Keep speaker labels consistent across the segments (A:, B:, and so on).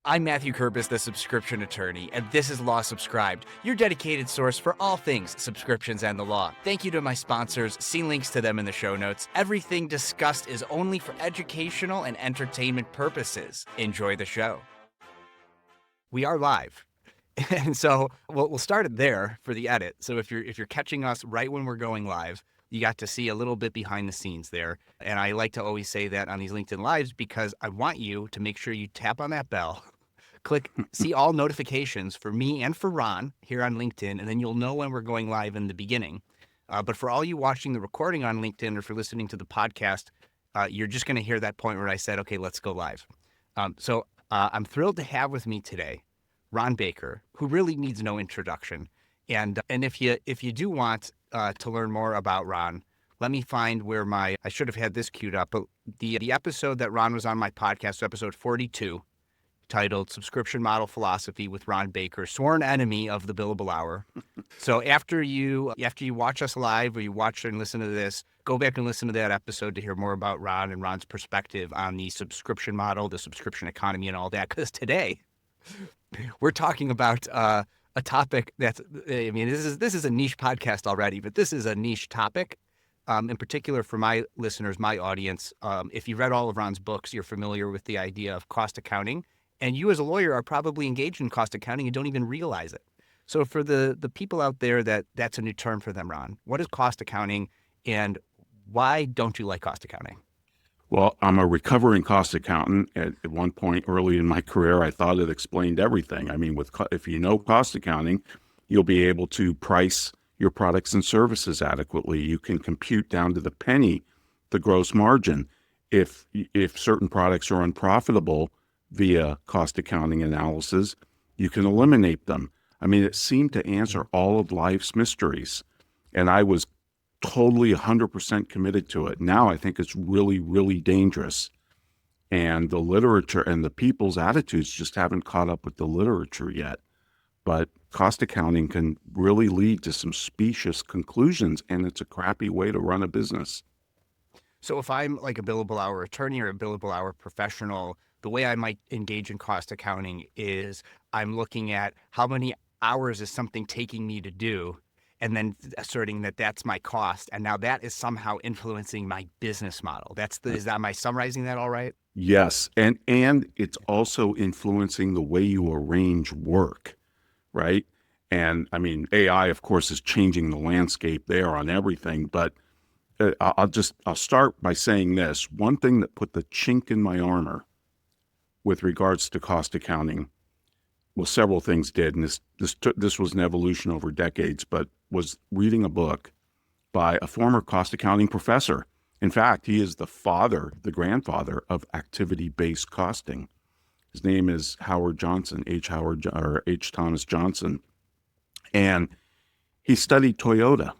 A: I'm Matthew Kerbis, the subscription attorney, and this is Law Subscribed, your dedicated source for all things subscriptions and the law. Thank you to my sponsors. See links to them in the show notes. Everything discussed is only for educational and entertainment purposes. Enjoy the show. We are live. And so we'll start it there for the edit. So if you're catching us right when we're going live, you got to see a little bit behind the scenes there. And I like to always say that on these LinkedIn Lives because I want you to make sure you tap on that bell, click see all notifications for me and for Ron here on LinkedIn, and then you'll know when we're going live in the beginning. But for all you watching the recording on LinkedIn or for listening to the podcast, you're just going to hear that point where I said, okay, let's go live. So I'm thrilled to have with me today Ron Baker, who really needs no introduction. And if you do want to learn more about Ron, let me find where I should have had this queued up, but the episode that Ron was on my podcast, episode 42, titled Subscription Model Philosophy with Ron Baker, sworn enemy of the billable hour. So after you watch us live or you watch and listen to this, go back and listen to that episode to hear more about Ron and Ron's perspective on the subscription model, the subscription economy, and all that. Because today we're talking about a topic that's, I mean, this is a niche podcast already, but this is a niche topic. In particular for my listeners, my audience, if you read all of Ron's books, you're familiar with the idea of cost accounting. And you as a lawyer are probably engaged in cost accounting and don't even realize it. So for the people out there that's a new term for them, Ron, what is cost accounting and why don't you like cost accounting?
B: Well, I'm a recovering cost accountant. At one point early in my career, I thought it explained everything. I mean, if you know cost accounting, you'll be able to price your products and services adequately. You can compute down to the penny the gross margin. If certain products are unprofitable via cost accounting analysis, you can eliminate them. I mean, it seemed to answer all of life's mysteries, and I was totally 100% committed to it. Now I think it's really, really dangerous. And the literature and the people's attitudes just haven't caught up with the literature yet. But cost accounting can really lead to some specious conclusions, and it's a crappy way to run a business.
A: So if I'm like a billable hour attorney or a billable hour professional, the way I might engage in cost accounting is I'm looking at how many hours is something taking me to do, and then asserting that that's my cost. And now that is somehow influencing my business model. Am I summarizing that all right?
B: Yes. And it's also influencing the way you arrange work, right? And I mean, AI, of course, is changing the landscape there on everything. But I'll start by saying this. One thing that put the chink in my armor with regards to cost accounting, well, several things did, and this was an evolution over decades, but was reading a book by a former cost accounting professor. In fact, he is the grandfather of activity-based costing. His name is Howard Johnson, H. Thomas Johnson, and he studied Toyota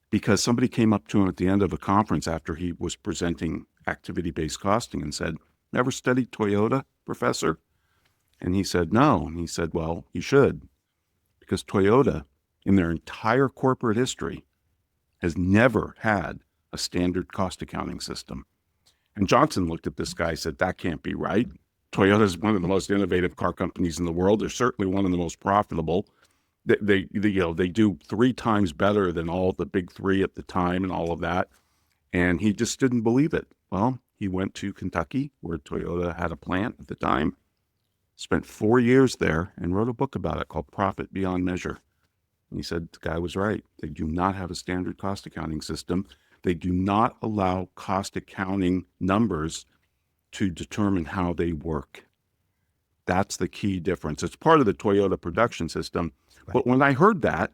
B: because somebody came up to him at the end of a conference after he was presenting activity-based costing and said, "Never studied Toyota, professor?" And he said, "No." And he said, "Well, you should, because Toyota, in their entire corporate history, has never had a standard cost accounting system." And Johnson looked at this guy and said, "That can't be right. Toyota is one of the most innovative car companies in the world. They're certainly one of the most profitable. They do 3 times better than all the big three at the time and all of that." And he just didn't believe it. Well, he went to Kentucky, where Toyota had a plant at the time, spent 4 years there, and wrote a book about it called Profit Beyond Measure. And he said the guy was right. They do not have a standard cost accounting system. They do not allow cost accounting numbers to determine how they work. That's the key difference. It's part of the Toyota production system. Right. But when I heard that,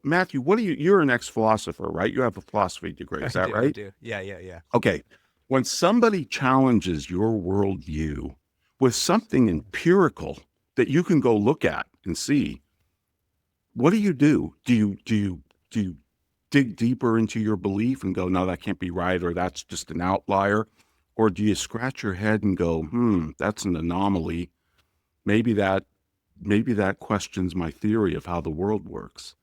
B: Matthew, you're an ex-philosopher, right? You have a philosophy degree, is that right? I
A: do. Yeah.
B: Okay. When somebody challenges your worldview with something empirical that you can go look at and see, what do you do? Do you dig deeper into your belief and go, "No, that can't be right," or "That's just an outlier"? Or do you scratch your head and go, "That's an anomaly. Maybe that questions my theory of how the world works"?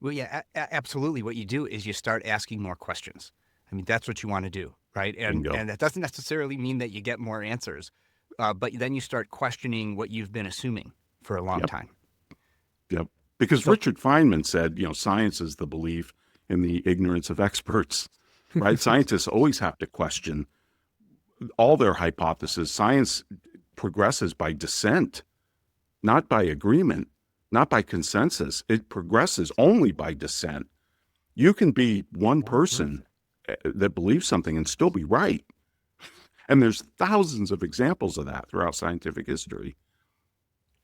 A: Well, yeah, absolutely. What you do is you start asking more questions. I mean, that's what you want to do, right? And that doesn't necessarily mean that you get more answers. but then you start questioning what you've been assuming for a long
B: Yep.
A: time.
B: Yep. Because
A: So
B: Richard Feynman said, science is the belief in the ignorance of experts, right? Scientists always have to question all their hypotheses. Science progresses by dissent, not by agreement, not by consensus. It progresses only by dissent. You can be one person that believes something and still be right. And there's thousands of examples of that throughout scientific history.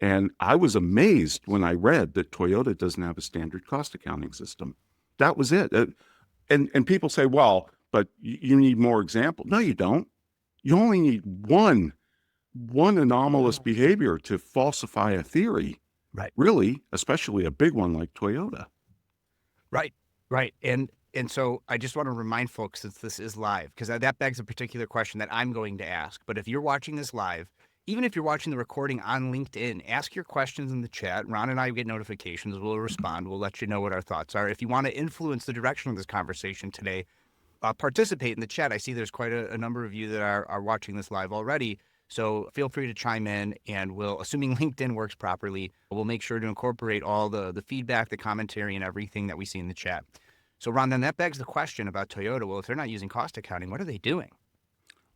B: And I was amazed when I read that Toyota doesn't have a standard cost accounting system. That was it. And people say, well, but you need more examples. No, you don't. You only need one anomalous behavior to falsify a theory.
A: right,
B: Really, especially a big one like Toyota.
A: right, right, and so I just want to remind folks, since this is live, because that begs a particular question that I'm going to ask. But if you're watching this live, even if you're watching the recording on LinkedIn, ask your questions in the chat. Ron and I get notifications. We'll respond. We'll let you know what our thoughts are. If you want to influence the direction of this conversation today, participate in the chat. I see there's quite a number of you that are watching this live already. So feel free to chime in, and we'll, assuming LinkedIn works properly, we'll make sure to incorporate all the feedback, the commentary, and everything that we see in the chat. So Ron, then that begs the question about Toyota. Well, if they're not using cost accounting, what are they doing?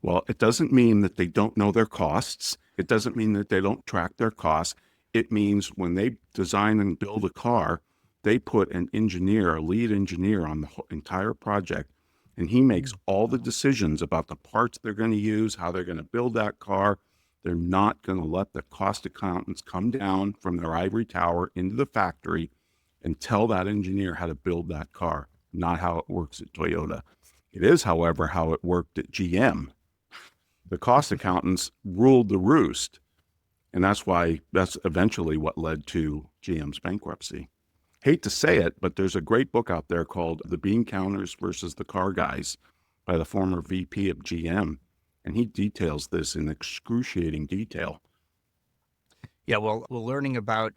B: Well, it doesn't mean that they don't know their costs. It doesn't mean that they don't track their costs. It means when they design and build a car, they put an engineer, a lead engineer on the whole entire project, and he makes all the decisions about the parts they're going to use, how they're going to build that car. They're not going to let the cost accountants come down from their ivory tower into the factory and tell that engineer how to build that car. Not how it works at Toyota. It is, however, how it worked at GM. The cost accountants ruled the roost. And that's eventually what led to GM's bankruptcy. Hate to say it, but there's a great book out there called The Bean Counters versus the Car Guys by the former VP of GM. And he details this in excruciating detail.
A: Yeah, well, we're learning about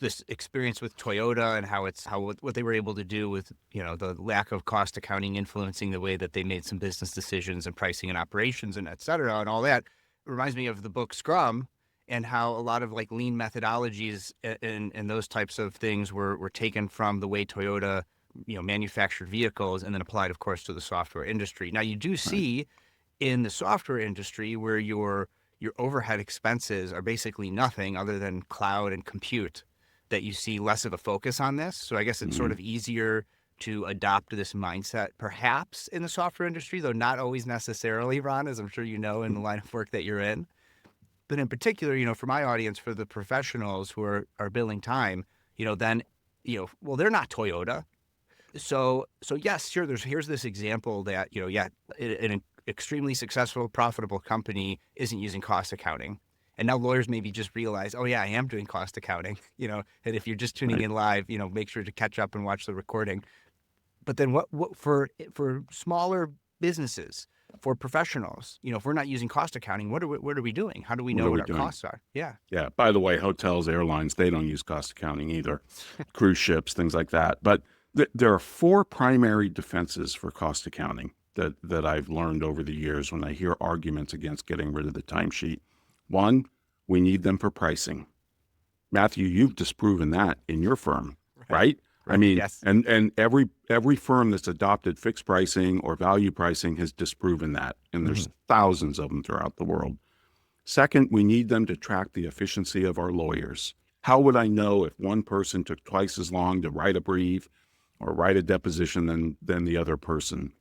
A: this experience with Toyota and what they were able to do with the lack of cost accounting influencing the way that they made some business decisions and pricing and operations and et cetera and all that. It reminds me of the book Scrum and how a lot of like lean methodologies and those types of things were taken from the way Toyota manufactured vehicles and then applied, of course, to the software industry. Now you do see in the software industry where your overhead expenses are basically nothing other than cloud and compute, that you see less of a focus on this. So I guess it's sort of easier to adopt this mindset perhaps in the software industry, though not always necessarily, Ron, as I'm sure you know in the line of work that you're in. But in particular, for my audience, for the professionals who are billing time, well, they're not Toyota. So yes, sure, here's this example that, an extremely successful, profitable company isn't using cost accounting. And now lawyers maybe just realize, oh yeah, I am doing cost accounting, and if you're just tuning in live, make sure to catch up and watch the recording. But then what for smaller businesses, for professionals, if we're not using cost accounting, what are we doing? How do we know what our costs are? Yeah.
B: Yeah. By the way, hotels, airlines, they don't use cost accounting either. Cruise ships, things like that. But there are four primary defenses for cost accounting that I've learned over the years when I hear arguments against getting rid of the timesheet. One, we need them for pricing. Matthew, you've disproven that in your firm, right? I mean,
A: yes.
B: and every firm that's adopted fixed pricing or value pricing has disproven that. And there's thousands of them throughout the world. Second, we need them to track the efficiency of our lawyers. How would I know if one person took twice as long to write a brief or write a deposition than the other person?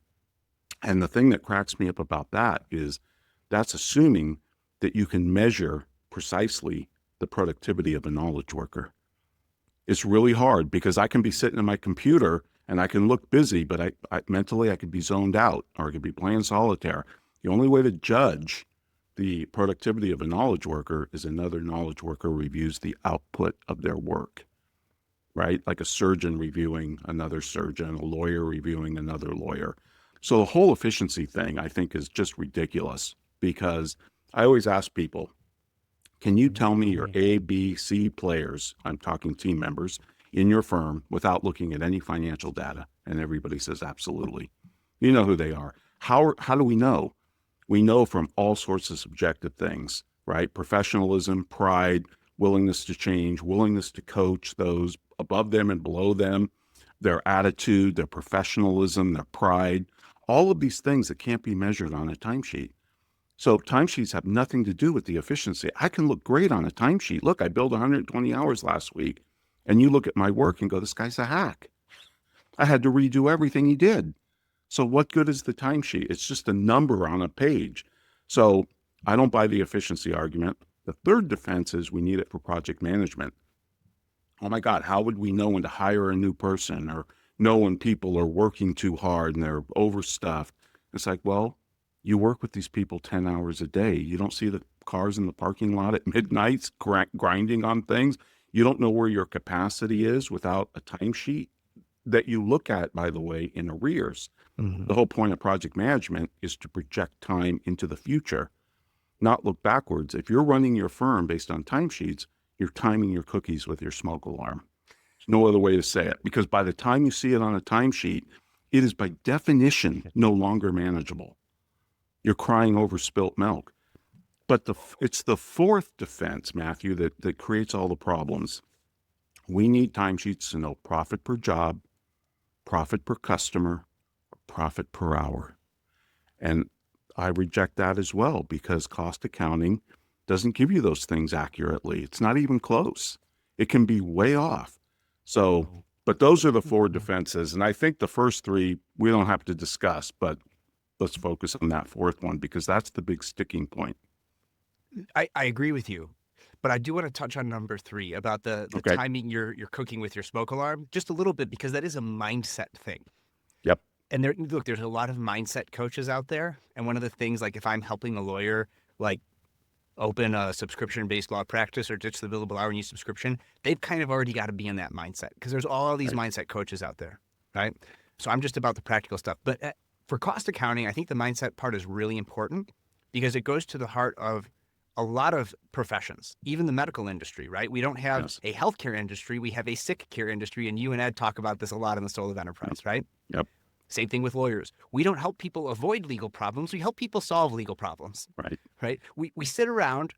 B: And the thing that cracks me up about that is that's assuming that you can measure precisely the productivity of a knowledge worker. It's really hard because I can be sitting at my computer and I can look busy, but I mentally I could be zoned out or I could be playing solitaire. The only way to judge the productivity of a knowledge worker is another knowledge worker reviews the output of their work, right? Like a surgeon reviewing another surgeon, a lawyer reviewing another lawyer. So the whole efficiency thing, I think, is just ridiculous because I always ask people, can you tell me your A, B, C players, I'm talking team members, in your firm without looking at any financial data? And everybody says, absolutely. You know who they are. How do we know? We know from all sorts of subjective things, right? Professionalism, pride, willingness to change, willingness to coach those above them and below them, their attitude, their professionalism, their pride, all of these things that can't be measured on a timesheet. So timesheets have nothing to do with the efficiency. I can look great on a timesheet. Look, I billed 120 hours last week. And you look at my work and go, this guy's a hack. I had to redo everything he did. So what good is the timesheet? It's just a number on a page. So I don't buy the efficiency argument. The third defense is we need it for project management. Oh my God, how would we know when to hire a new person or know when people are working too hard and they're overstuffed? It's like, well, you work with these people 10 hours a day. You don't see the cars in the parking lot at midnight grinding on things. You don't know where your capacity is without a timesheet that you look at, by the way, in arrears. The whole point of project management is to project time into the future, not look backwards. If you're running your firm based on timesheets, you're timing your cookies with your smoke alarm. There's no other way to say it, because by the time you see it on a timesheet, it is by definition no longer manageable. You're crying over spilt milk. But it's the fourth defense, Matthew, that creates all the problems. We need timesheets to know profit per job, profit per customer, profit per hour. And I reject that as well, because cost accounting doesn't give you those things accurately. It's not even close. It can be way off. So, but those are the four defenses. And I think the first three we don't have to discuss, but let's focus on that fourth one, because that's the big sticking point.
A: I agree with you. But I do want to touch on number 3 about the
B: Okay.
A: timing you're cooking with your smoke alarm just a little bit, because that is a mindset thing.
B: Yep.
A: And there's a lot of mindset coaches out there. And one of the things, like if I'm helping a lawyer, like open a subscription-based law practice or ditch the billable hour and use subscription, they've kind of already got to be in that mindset, because there's all these mindset coaches out there, right? So I'm just about the practical stuff. But for cost accounting, I think the mindset part is really important, because it goes to the heart of a lot of professions, even the medical industry, right? We don't have a healthcare industry. We have a sick care industry. And you and Ed talk about this a lot in the Soul of Enterprise, right?
B: Yep.
A: Same thing with lawyers. We don't help people avoid legal problems. We help people solve legal problems. Right. We sit around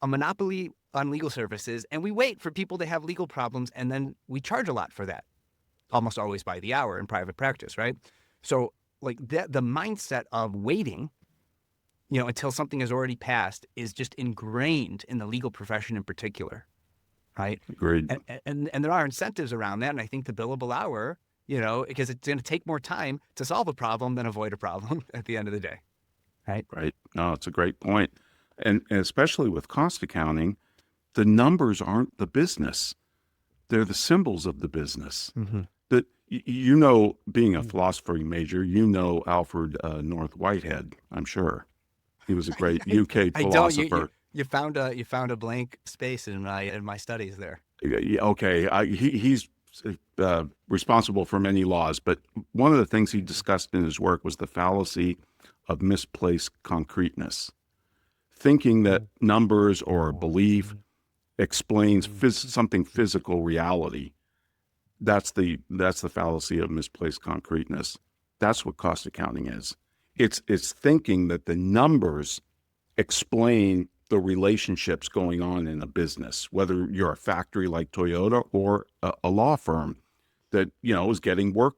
A: a monopoly on legal services and we wait for people to have legal problems, and then we charge a lot for that, almost always by the hour in private practice, right? So like the mindset of waiting, until something has already passed is just ingrained in the legal profession in particular, right?
B: Agreed.
A: And there are incentives around that. And I think the billable hour, because it's going to take more time to solve a problem than avoid a problem at the end of the day.
B: Right. No, it's a great point. And especially with cost accounting, the numbers aren't the business. They're the symbols of the business. That, being a philosophy major, Alfred North Whitehead, I'm sure. He was a great UK philosopher.
A: You found a blank space in my studies there.
B: Yeah, okay. He's responsible for many laws, but one of the things he discussed in his work was the fallacy of misplaced concreteness, thinking that numbers or belief explains something physical reality. That's the fallacy of misplaced concreteness. That's what cost accounting is. It's thinking that the numbers explain the relationships going on in a business, whether you're a factory like Toyota or a law firm that, is getting work.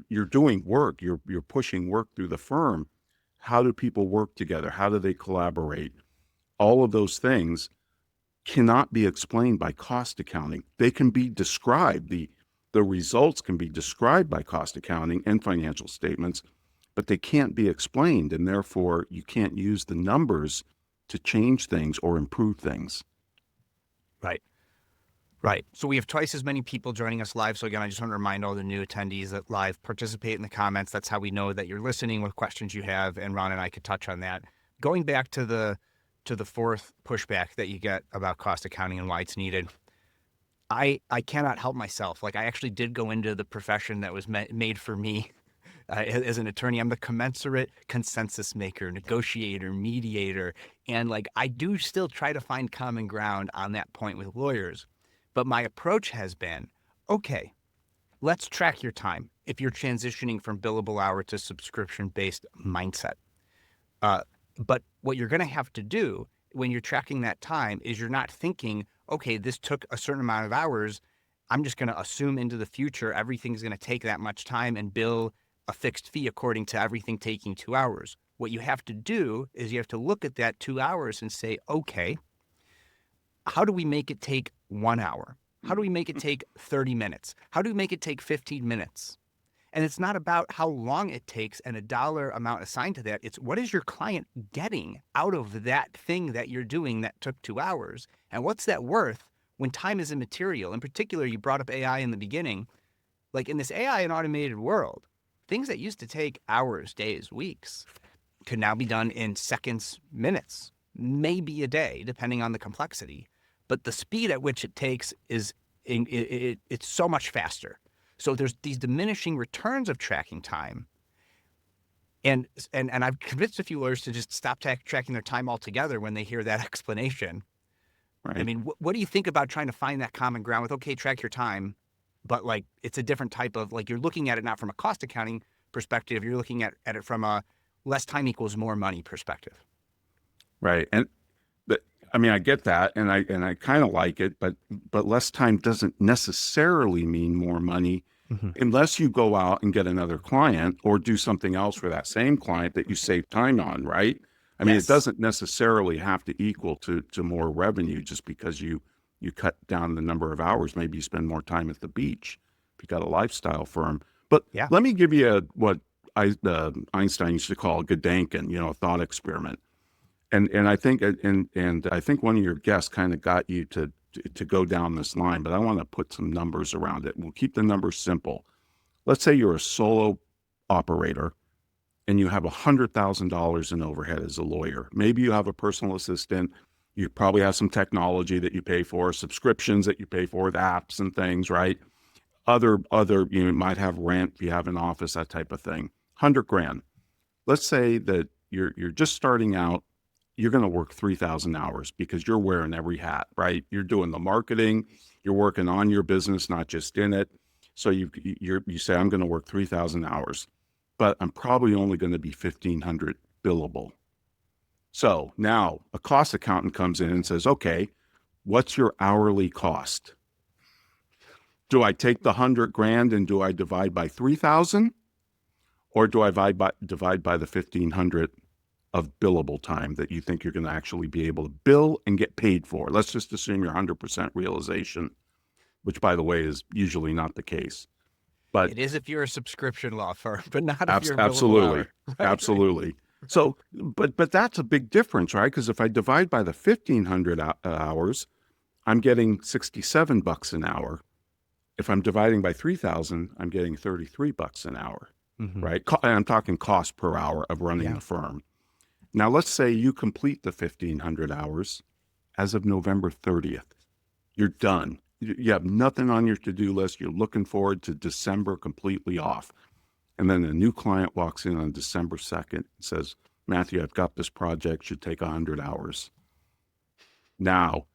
B: You're doing work. You're pushing work through the firm. How do people work together? How do they collaborate? All of those things cannot be explained by cost accounting. They can be described. The results can be described by cost accounting and financial statements, but they can't be explained, and therefore you can't use the numbers to change things or improve things.
A: Right. So we have twice as many people joining us live. So again, I just want to remind all the new attendees that live participate in the comments. That's how we know that you're listening with questions you have, and Ron and I could touch on that. Going back to the fourth pushback that you get about cost accounting and why it's needed, I cannot help myself. Like, I actually did go into the profession that was made for me. As an attorney, I'm the commensurate consensus maker, negotiator, mediator. And I do still try to find common ground on that point with lawyers. But my approach has been, okay, let's track your time if you're transitioning from billable hour to subscription-based mindset. But what you're going to have to do when you're tracking that time is you're not thinking, okay, this took a certain amount of hours. I'm just going to assume into the future everything's going to take that much time and bill a fixed fee according to everything taking 2 hours. What you have to do is you have to look at that 2 hours and say, okay, how do we make it take 1 hour? How do we make it take 30 minutes? How do we make it take 15 minutes? And it's not about how long it takes and a dollar amount assigned to that. It's what is your client getting out of that thing that you're doing that took 2 hours? And what's that worth when time is immaterial? In particular, you brought up AI in the beginning. Like in this AI and automated world, things that used to take hours, days, weeks could now be done in seconds, minutes, maybe a day, depending on the complexity. But the speed at which it takes it's so much faster. So there's these diminishing returns of tracking time. And I've convinced a few lawyers to just stop tracking their time altogether when they hear that explanation.
B: Right.
A: I mean, what do you think about trying to find that common ground with, okay, track your time, but like it's a different type of, like you're looking at it not from a cost accounting perspective, you're looking at it from a less time equals more money perspective.
B: Right. And but I mean, I get that, and I kind of like it, but less time doesn't necessarily mean more money unless you go out and get another client or do something else for that same client that you save time on, right? I mean, it
A: Yes.
B: doesn't necessarily have to equal to more revenue just because you cut down the number of hours. Maybe you spend more time at the beach if you got a lifestyle firm. But
A: Yeah.
B: let me give you what Einstein used to call a Gedanken, a thought experiment. And I think and I think one of your guests kind of got you to go down this line, but I want to put some numbers around it. We'll keep the numbers simple. Let's say you're a solo operator and you have $100,000 in overhead as a lawyer. Maybe you have a personal assistant. You probably have some technology that you pay for, subscriptions that you pay for, the apps and things, right? Other you might have rent if you have an office, that type of thing. 100 grand. Let's say that you're just starting out. You're going to work 3,000 hours because you're wearing every hat, right? You're doing the marketing, you're working on your business, not just in it. So you say, I'm going to work 3,000 hours, but I'm probably only going to be 1,500 billable. So now a cost accountant comes in and says, okay, what's your hourly cost? Do I take the 100 grand and do I divide by 3,000? Or do I divide by the 1,500 of billable time that you think you're going to actually be able to bill and get paid for? Let's just assume your 100% realization, which, by the way, is usually not the case. But
A: It is if you're a subscription law firm, but not if you're a billable
B: absolutely,
A: hour. Right?
B: absolutely. So, but that's a big difference, right? Because if I divide by the 1,500 hours, I'm getting $67 an hour. If I'm dividing by 3,000, I'm getting $33 an hour, right? And I'm talking cost per hour of running the firm. Now, let's say you complete the 1,500 hours as of November 30th. You're done. You have nothing on your to-do list. You're looking forward to December completely off. And then a new client walks in on December 2nd and says, Matthew, I've got this project, should take 100 hours. Now,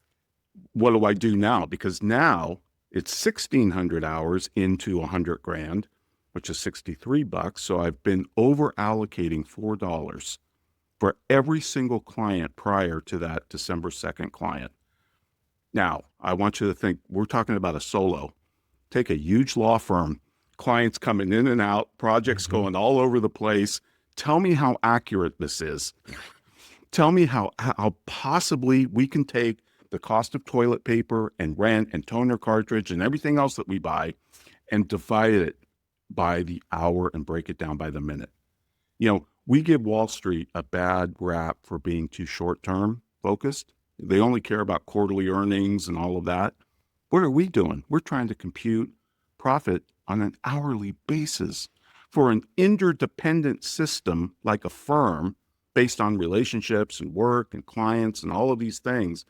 B: what do I do now? Because now it's 1,600 hours into 100 grand, which is $63. So I've been over allocating $4 for every single client prior to that December 2nd client. Now, I want you to think, we're talking about a solo. Take a huge law firm, clients coming in and out, projects going all over the place. Tell me how accurate this is. Tell me how possibly we can take the cost of toilet paper and rent and toner cartridge and everything else that we buy and divide it by the hour and break it down by the minute. We give Wall Street a bad rap for being too short-term focused. They only care about quarterly earnings and all of that. What are we doing? We're trying to compute profit on an hourly basis for an interdependent system like a firm based on relationships and work and clients and all of these things,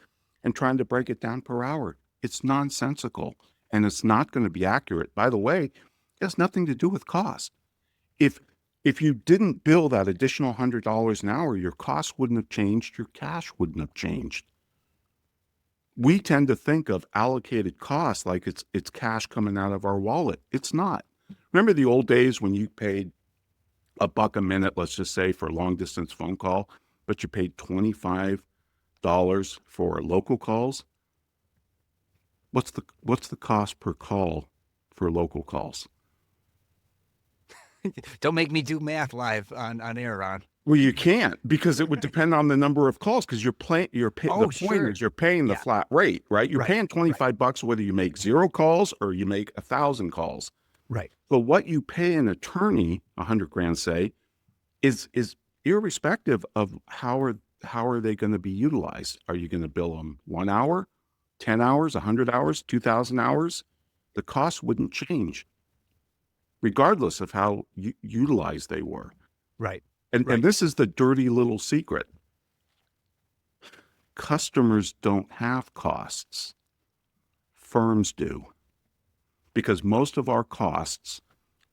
B: and trying to break it down per hour. It's nonsensical, and it's not going to be accurate. By the way, it has nothing to do with cost. If you didn't bill that additional $100 an hour, your costs wouldn't have changed, your cash wouldn't have changed. We tend to think of allocated costs like it's cash coming out of our wallet. It's not. Remember the old days when you paid $1 a minute, let's just say, for a long distance phone call, but you paid 25 for local calls. What's the cost per call for local calls?
A: Don't make me do math live on air, Ron.
B: Well, you can't, because it would depend on the number of calls, because the
A: Oh,
B: point
A: sure.
B: is you're paying the
A: Yeah.
B: flat rate, right? You're
A: Right.
B: paying
A: Right.
B: $25 whether you make 0 calls or you make 1,000 calls.
A: Right.
B: So what you pay an attorney, 100 grand, say, is irrespective of how are they going to be utilized. Are you going to bill them 1 hour, 10 hours, 100 hours, 2,000 hours? The cost wouldn't change, regardless of how utilized they were.
A: Right.
B: And
A: Right.
B: this is the dirty little secret. Customers don't have costs. Firms do. Because most of our costs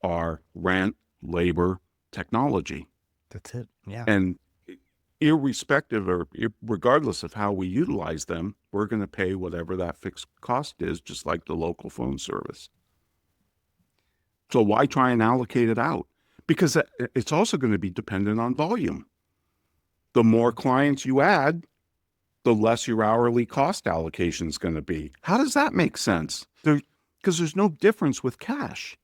B: are rent, labor, technology.
A: That's it. Yeah.
B: And irrespective or regardless of how we utilize them, we're going to pay whatever that fixed cost is, just like the local phone service. So why try and allocate it out? Because it's also going to be dependent on volume. The more clients you add, the less your hourly cost allocation is going to be. How does that make sense? Because there's no difference with cash.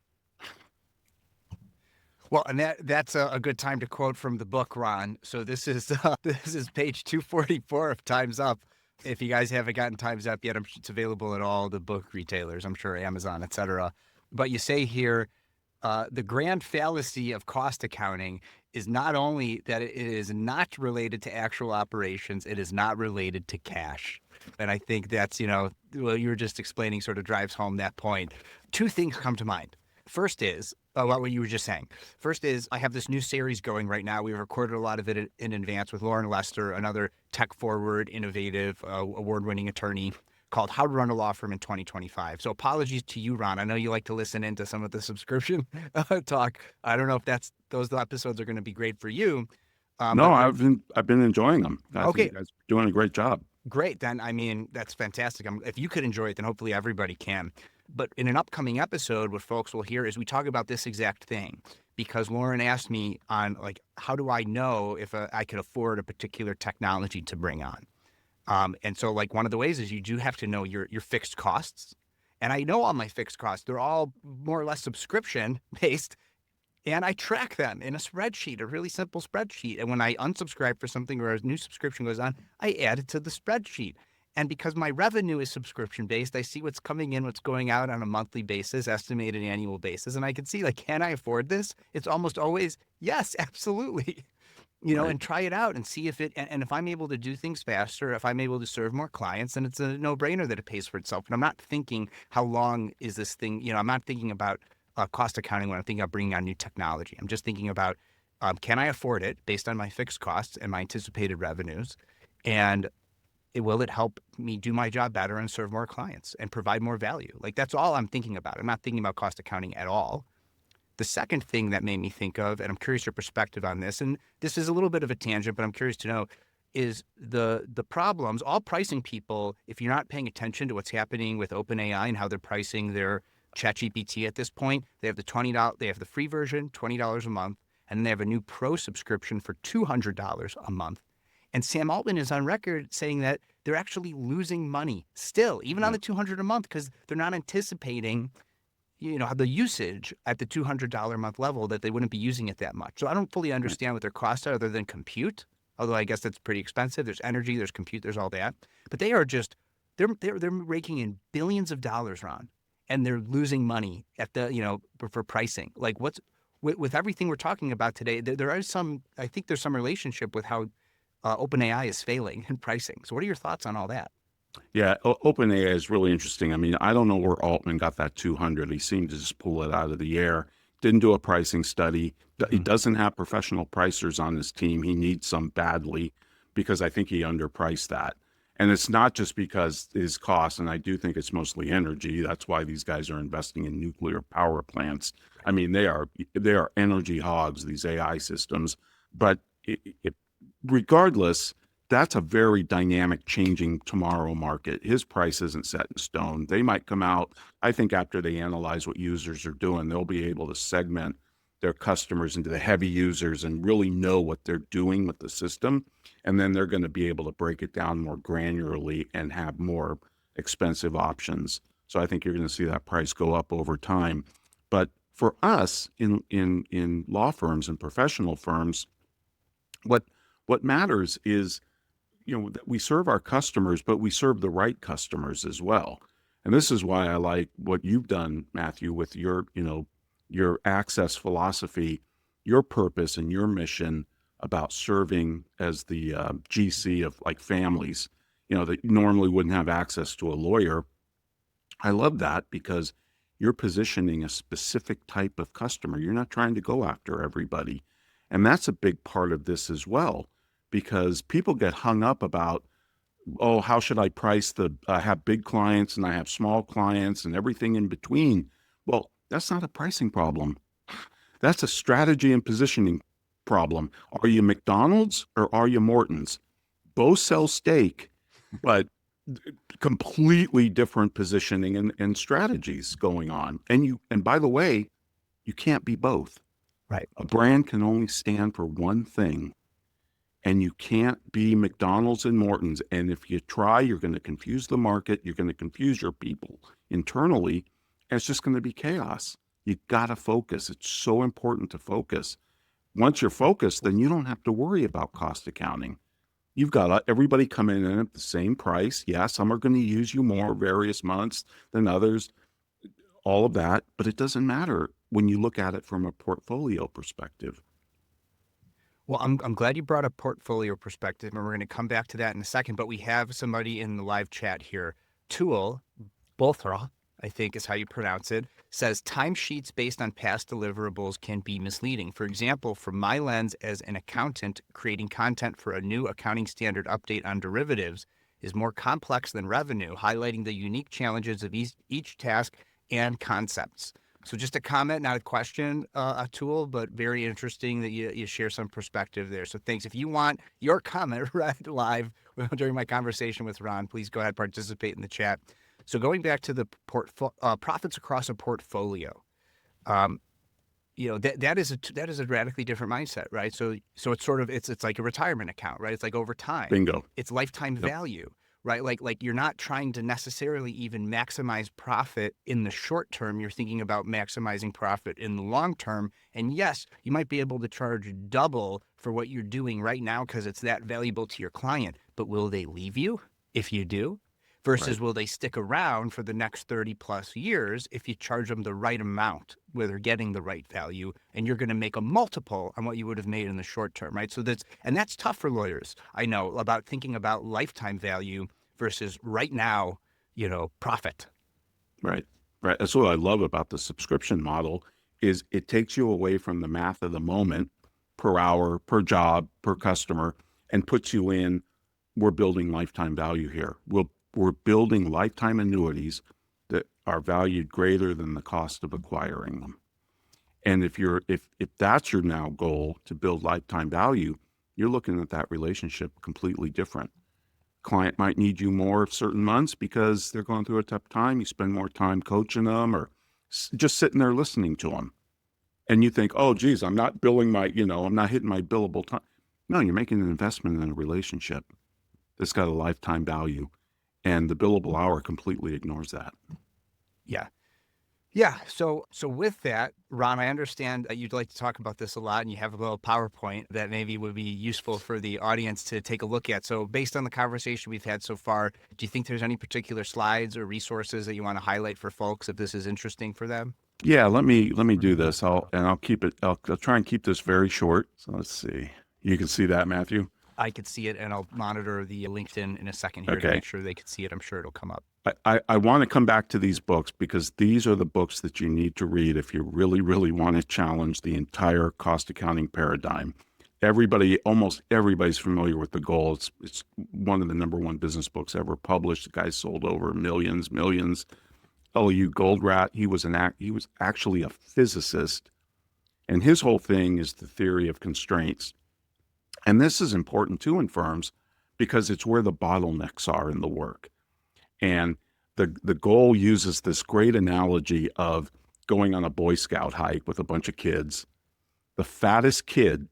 A: Well, and that's a good time to quote from the book, Ron. So this is page 244 of Time's Up. If you guys haven't gotten Time's Up yet, it's available at all the book retailers, I'm sure Amazon, etc. But you say here, the grand fallacy of cost accounting is not only that it is not related to actual operations, it is not related to cash. And I think that's, well, you were just explaining sort of drives home that point. Two things come to mind. First is, what you were just saying. First is, I have this new series going right now. We recorded a lot of it in advance with Lauren Lester, another tech-forward, innovative, award-winning attorney, called How to Run a Law Firm in 2025. So apologies to you, Ron. I know you like to listen into some of the subscription talk. I don't know if those episodes are going to be great for you.
B: No, I've been enjoying them. I
A: Okay.
B: think you guys are doing a great job.
A: Great. Then, I mean, that's fantastic. If you could enjoy it, then hopefully everybody can. But in an upcoming episode, what folks will hear is we talk about this exact thing, because Lauren asked me on, like, how do I know if I could afford a particular technology to bring on? And so, like, one of the ways is you do have to know your fixed costs. And I know all my fixed costs. They're all more or less subscription based. And I track them in a spreadsheet, a really simple spreadsheet. And when I unsubscribe for something or a new subscription goes on, I add it to the spreadsheet. And because my revenue is subscription based, I see what's coming in, what's going out on a monthly basis, estimated annual basis. And I can see, like, can I afford this? It's almost always, yes, absolutely.
B: Right.
A: And try it out and see if and if I'm able to do things faster, if I'm able to serve more clients, then it's a no-brainer that it pays for itself. And I'm not thinking, how long is this thing? I'm not thinking about cost accounting when I'm thinking about bringing on new technology. I'm just thinking about, can I afford it based on my fixed costs and my anticipated revenues? And will it help me do my job better and serve more clients and provide more value? Like, that's all I'm thinking about. I'm not thinking about cost accounting at all. The second thing that made me think of, and I'm curious your perspective on this, and this is a little bit of a tangent, but I'm curious to know, is the problems, all pricing people, if you're not paying attention to what's happening with OpenAI and how they're pricing their ChatGPT at this point, they have they have the free version, $20 a month, and then they have a new pro subscription for $200 a month. And Sam Altman is on record saying that they're actually losing money still, even on the $200 a month, because they're not anticipating the usage at the $200 a month level, that they wouldn't be using it that much. So I don't fully understand what their costs are other than compute, although I guess that's pretty expensive. There's energy, there's compute, there's all that. But they are just, they're raking in billions of dollars, Ron, and they're losing money at the, for pricing. Like, with everything we're talking about today, I think there's some relationship with how OpenAI is failing in pricing. So what are your thoughts on all that?
B: Yeah, OpenAI is really interesting. I mean, I don't know where Altman got that 200. He seemed to just pull it out of the air. Didn't do a pricing study. He doesn't have professional pricers on his team. He needs some badly, because I think he underpriced that. And it's not just because his costs, and I do think it's mostly energy. That's why these guys are investing in nuclear power plants. I mean, they are energy hogs, these AI systems. But regardless, that's a very dynamic, changing tomorrow market. His price isn't set in stone. They might come out, I think, after they analyze what users are doing, they'll be able to segment their customers into the heavy users and really know what they're doing with the system. And then they're going to be able to break it down more granularly and have more expensive options. So I think you're going to see that price go up over time. But for us in law firms and professional firms, what what matters is, that we serve our customers, but we serve the right customers as well. And this is why I like what you've done, Matthew, with your access philosophy, your purpose and your mission about serving as the GC of like families, that normally wouldn't have access to a lawyer. I love that because you're positioning a specific type of customer. You're not trying to go after everybody. And that's a big part of this as well, because people get hung up about, oh, how should I price I have big clients and I have small clients and everything in between. Well, that's not a pricing problem. That's a strategy and positioning problem. Are you McDonald's or are you Morton's? Both sell steak, but completely different positioning and strategies going on. And by the way, you can't be both.
A: Right.
B: A brand can only stand for one thing, and you can't be McDonald's and Morton's. And if you try, you're going to confuse the market. You're going to confuse your people internally. And it's just going to be chaos. You got to focus. It's so important to focus. Once you're focused, then you don't have to worry about cost accounting. You've got everybody coming in at the same price. Yeah, some are going to use you more various months than others, all of that, but it doesn't matter when you look at it from a portfolio perspective.
A: Well, I'm glad you brought up portfolio perspective, and we're going to come back to that in a second, but we have somebody in the live chat here. Tool, Bothra, I think is how you pronounce it, says timesheets based on past deliverables can be misleading. For example, from my lens as an accountant, creating content for a new accounting standard update on derivatives is more complex than revenue, highlighting the unique challenges of each task and concepts. So just a comment, not a question, Atul, but very interesting that you share some perspective there. So thanks. If you want your comment read live during my conversation with Ron, please go ahead, participate in the chat. So going back to the profits across a portfolio, that is a radically different mindset, right? So it's sort of it's like a retirement account, right? It's like over time.
B: Bingo.
A: It's lifetime value, right? Like you're not trying to necessarily even maximize profit in the short term. You're thinking about maximizing profit in the long term. And yes, you might be able to charge double for what you're doing right now because it's that valuable to your client. But will they leave you if you do? Versus will they stick around for the next 30 plus years if you charge them the right amount where they're getting the right value and you're going to make a multiple on what you would have made in the short term, right? So that's tough for lawyers. I know about thinking about lifetime value versus right now, profit.
B: Right. That's what I love about the subscription model is it takes you away from the math of the moment per hour, per job, per customer, and puts you in, we're building lifetime value here. We're building lifetime annuities that are valued greater than the cost of acquiring them. And if that's your now goal to build lifetime value, you're looking at that relationship completely different. Client might need you more certain months because they're going through a tough time. You spend more time coaching them or just sitting there listening to them. And you think, oh, geez, I'm not billing I'm not hitting my billable time. No, you're making an investment in a relationship that's got a lifetime value. And the billable hour completely ignores that.
A: Yeah. Yeah. So with that, Ron, I understand that you'd like to talk about this a lot and you have a little PowerPoint that maybe would be useful for the audience to take a look at. So based on the conversation we've had so far, do you think there's any particular slides or resources that you want to highlight for folks if this is interesting for them?
B: Yeah, let me do this. I'll try and keep this very short. So let's see. You can see that, Matthew?
A: I could see it, and I'll monitor the LinkedIn in a second here to
B: Okay.
A: make sure they could see it. I'm sure it'll come up.
B: I want to come back to these books because these are the books that you need to read if you really, really want to challenge the entire cost accounting paradigm. Almost everybody's familiar with The Goal. It's one of the number one business books ever published. The guy sold over millions. L.U. Goldratt, he was actually a physicist, and his whole thing is the theory of constraints. And this is important too in firms because it's where the bottlenecks are in the work. And the Goal uses this great analogy of going on a Boy Scout hike with a bunch of kids. The fattest kid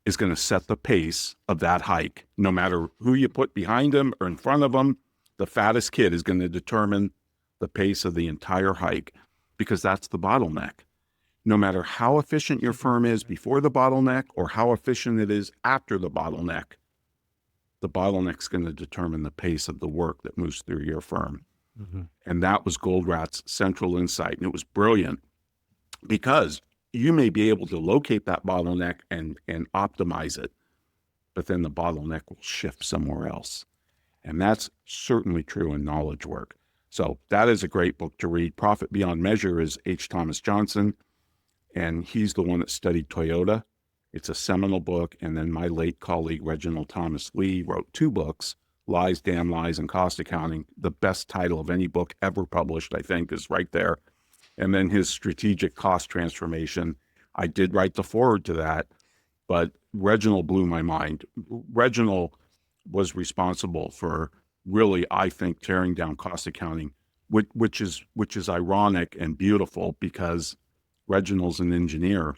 B: is going to set the pace of that hike. No matter who you put behind him or in front of him, the fattest kid is going to determine the pace of the entire hike, because that's the bottleneck. No matter how efficient your firm is before the bottleneck or how efficient it is after the bottleneck's going to determine the pace of the work that moves through your firm. Mm-hmm. And that was Goldrat's central insight. And it was brilliant, because you may be able to locate that bottleneck and optimize it, but then the bottleneck will shift somewhere else. And that's certainly true in knowledge work. So that is a great book to read. Profit Beyond Measure is H. Thomas Johnson, and he's the one that studied Toyota. It's a seminal book. And then my late colleague, Reginald Thomas Lee, wrote 2 books, Lies, Damn Lies, and Cost Accounting. The best title of any book ever published, I think, is right there. And then his Strategic Cost Transformation. I did write the foreword to that, but Reginald blew my mind. Reginald was responsible for really, I think, tearing down cost accounting, which is ironic and beautiful, because Reginald's an engineer.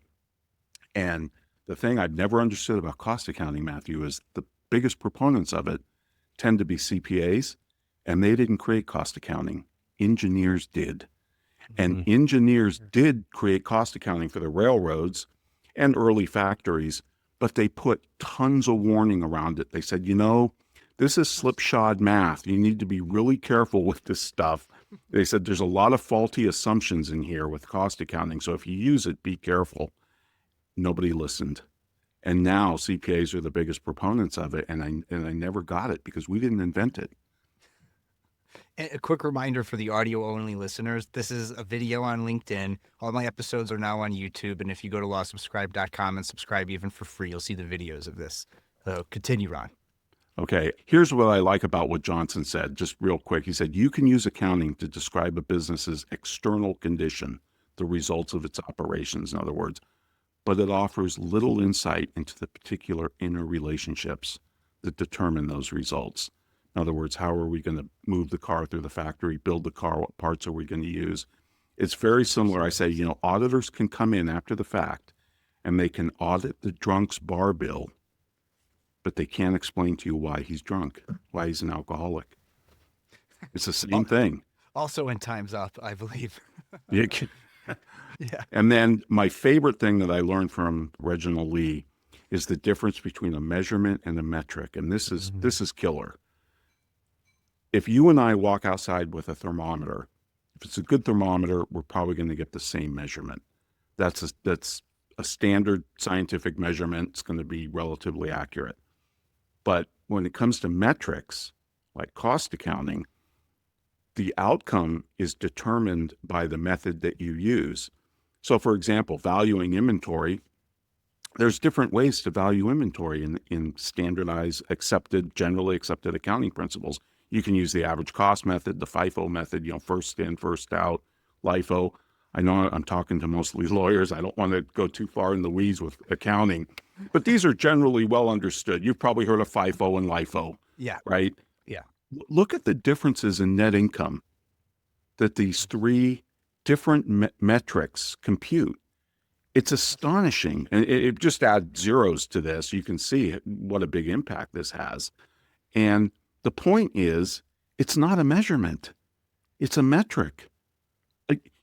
B: And the thing I've never understood about cost accounting, Matthew, is the biggest proponents of it tend to be CPAs, and they didn't create cost accounting. Engineers did. And engineers did create cost accounting for the railroads and early factories, but they put tons of warning around it. They said, this is slipshod math. You need to be really careful with this stuff. They said there's a lot of faulty assumptions in here with cost accounting. So if you use it, be careful. Nobody listened. And now CPAs are the biggest proponents of it. And I never got it, because we didn't invent it.
A: And a quick reminder for the audio-only listeners, this is a video on LinkedIn. All my episodes are now on YouTube, and if you go to lawsubscribe.com and subscribe even for free, you'll see the videos of this. So continue, Ron.
B: Okay, here's what I like about what Johnson said, just real quick. He said, you can use accounting to describe a business's external condition, the results of its operations, in other words, but it offers little insight into the particular inner relationships that determine those results. In other words, how are we going to move the car through the factory, build the car, what parts are we going to use? It's very similar. I say, auditors can come in after the fact and they can audit the drunk's bar bill, but they can't explain to you why he's drunk, why he's an alcoholic. It's the same thing.
A: Also in Time's Up, I believe.
B: Yeah. And then my favorite thing that I learned from Reginald Lee is the difference between a measurement and a metric. And this is killer. If you and I walk outside with a thermometer, if it's a good thermometer, we're probably going to get the same measurement. That's a standard scientific measurement. It's going to be relatively accurate. But when it comes to metrics, like cost accounting, the outcome is determined by the method that you use. So, for example, valuing inventory, there's different ways to value inventory in standardized, generally accepted accounting principles. You can use the average cost method, the FIFO method, first in, first out, LIFO. I know I'm talking to mostly lawyers. I don't want to go too far in the weeds with accounting, but these are generally well understood. You've probably heard of FIFO and LIFO.
A: Yeah.
B: Right?
A: Yeah.
B: Look at the differences in net income that these 3 different metrics compute. It's astonishing. And it just adds zeros to this. You can see what a big impact this has. And the point is, it's not a measurement. It's a metric.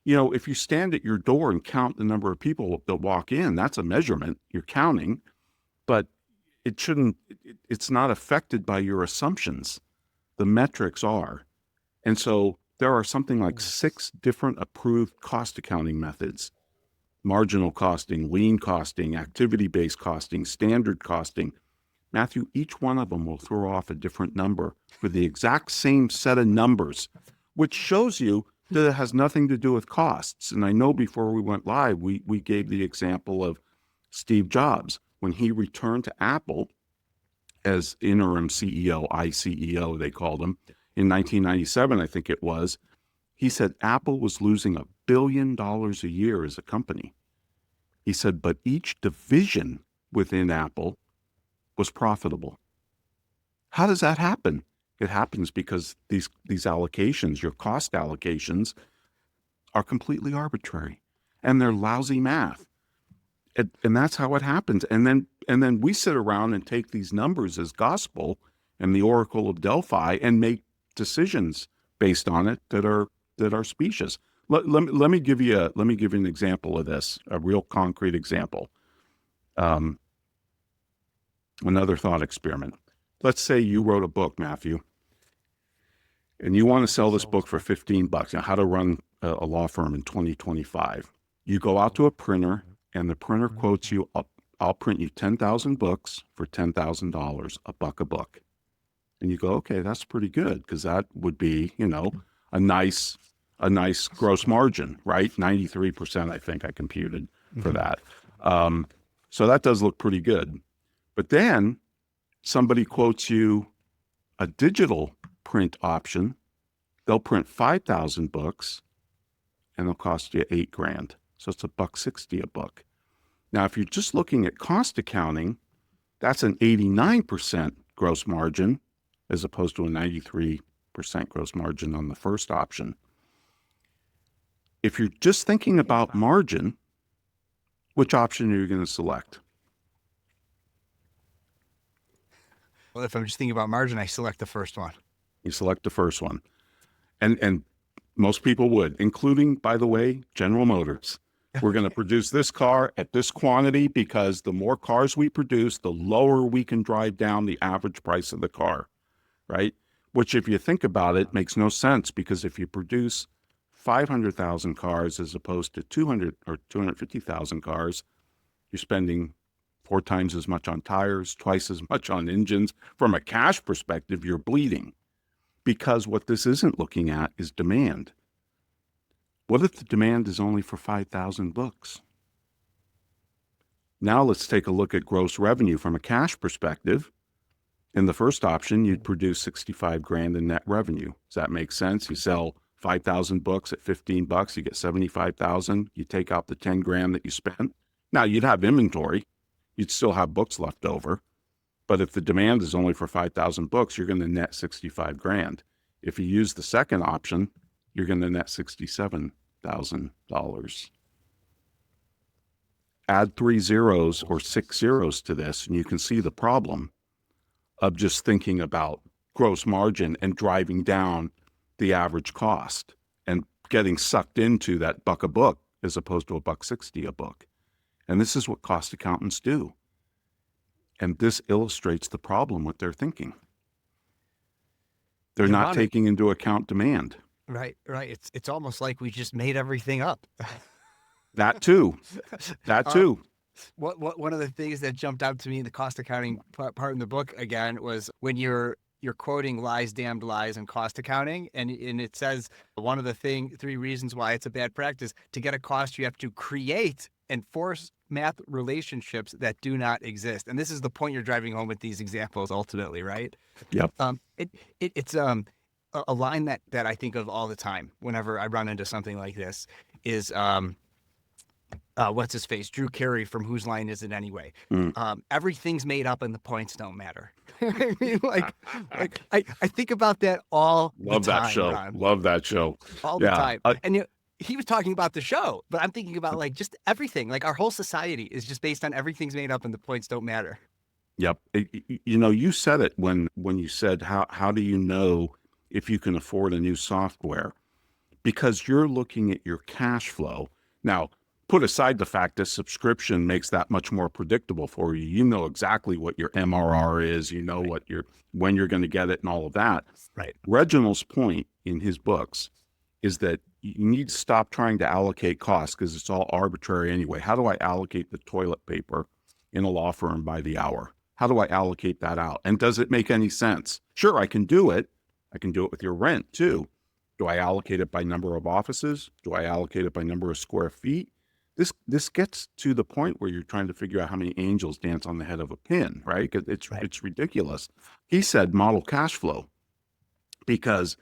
B: If you stand at your door and count the number of people that walk in, that's a measurement. You're counting, but it's not affected by your assumptions. The metrics are. And so there are something like 6 different approved cost accounting methods: marginal costing, lean costing, activity-based costing, standard costing. Matthew, each one of them will throw off a different number for the exact same set of numbers, which shows you that it has nothing to do with costs. And I know before we went live, we gave the example of Steve Jobs. When he returned to Apple as interim CEO, ICEO, they called him, in 1997, I think it was, he said Apple was losing $1 billion a year as a company. He said, but each division within Apple was profitable. How does that happen? It happens because these allocations, your cost allocations, are completely arbitrary, and they're lousy math. And that's how it happens. And then we sit around and take these numbers as gospel and the oracle of Delphi and make decisions based on it that are specious. Let me give you an example of this, a real concrete example. Another thought experiment. Let's say you wrote a book, Matthew, and you want to sell this book for $15. Now, how to run a law firm in 2025. You go out to a printer, and the printer quotes you, I'll print you 10,000 books for $10,000, $1 a book. And you go, okay, that's pretty good, because that would be, a nice gross margin, right? 93%, I think I computed for that. So that does look pretty good. But then somebody quotes you a digital print option. They'll print 5,000 books and they'll cost you $8,000. So it's $1.60 a book. Now, if you're just looking at cost accounting, that's an 89% gross margin as opposed to a 93% gross margin on the first option. If you're just thinking about margin, which option are you going to select?
A: Well, if I'm just thinking about margin, I select the first one.
B: You select the first one. And most people would, including, by the way, General Motors. We're going to produce this car at this quantity because the more cars we produce, the lower we can drive down the average price of the car, right? Which, if you think about it, makes no sense, because if you produce 500,000 cars as opposed to 200 or 250,000 cars, you're spending 4 times as much on tires, twice as much on engines. From a cash perspective, you're bleeding, because what this isn't looking at is demand. What if the demand is only for 5,000 books? Now let's take a look at gross revenue from a cash perspective. In the first option, you'd produce $65,000 in net revenue. Does that make sense? You sell 5,000 books at $15, you get 75,000. You take out the 10 grand that you spent. Now you'd have inventory. You'd still have books left over. But if the demand is only for 5,000 books, you're going to net 65,000. If you use the second option, you're going to net $67,000. Add 3 zeros or 6 zeros to this, and you can see the problem of just thinking about gross margin and driving down the average cost and getting sucked into that $1 a book as opposed to $1.60 a book. And this is what cost accountants do. And this illustrates the problem with their thinking. They're not taking into account demand.
A: Right. It's almost like we just made everything up.
B: That too.
A: One of the things that jumped out to me in the cost accounting part in the book again was when you're quoting lies, damned lies, and cost accounting, and it says one of the 3 reasons why it's a bad practice: to get a cost, you have to create and force math relationships that do not exist. And this is the point you're driving home with these examples, ultimately, right?
B: Yep.
A: It's a line that I think of all the time whenever I run into something like this is what's his face? Drew Carey from Whose Line Is It Anyway? Everything's made up and the points don't matter. I mean, I think about that all the time.
B: Love that show.
A: Ron.
B: Love that show.
A: All the time. And he was talking about the show, but I'm thinking about just everything. Our whole society is just based on everything's made up and the points don't matter.
B: Yep. You said it when you said, how do you know if you can afford a new software? Because you're looking at your cash flow. Now, put aside the fact that subscription makes that much more predictable for you. You know exactly what your MRR is. You know what when you're going to get it and all of that.
A: Right.
B: Reginald's point in his books is that you need to stop trying to allocate costs, because it's all arbitrary anyway. How do I allocate the toilet paper in a law firm by the hour? How do I allocate that out? And does it make any sense? Sure, I can do it. I can do it with your rent too. Do I allocate it by number of offices? Do I allocate it by number of square feet? This gets to the point where you're trying to figure out how many angels dance on the head of a pin, right? It's ridiculous. He said model cash flow, because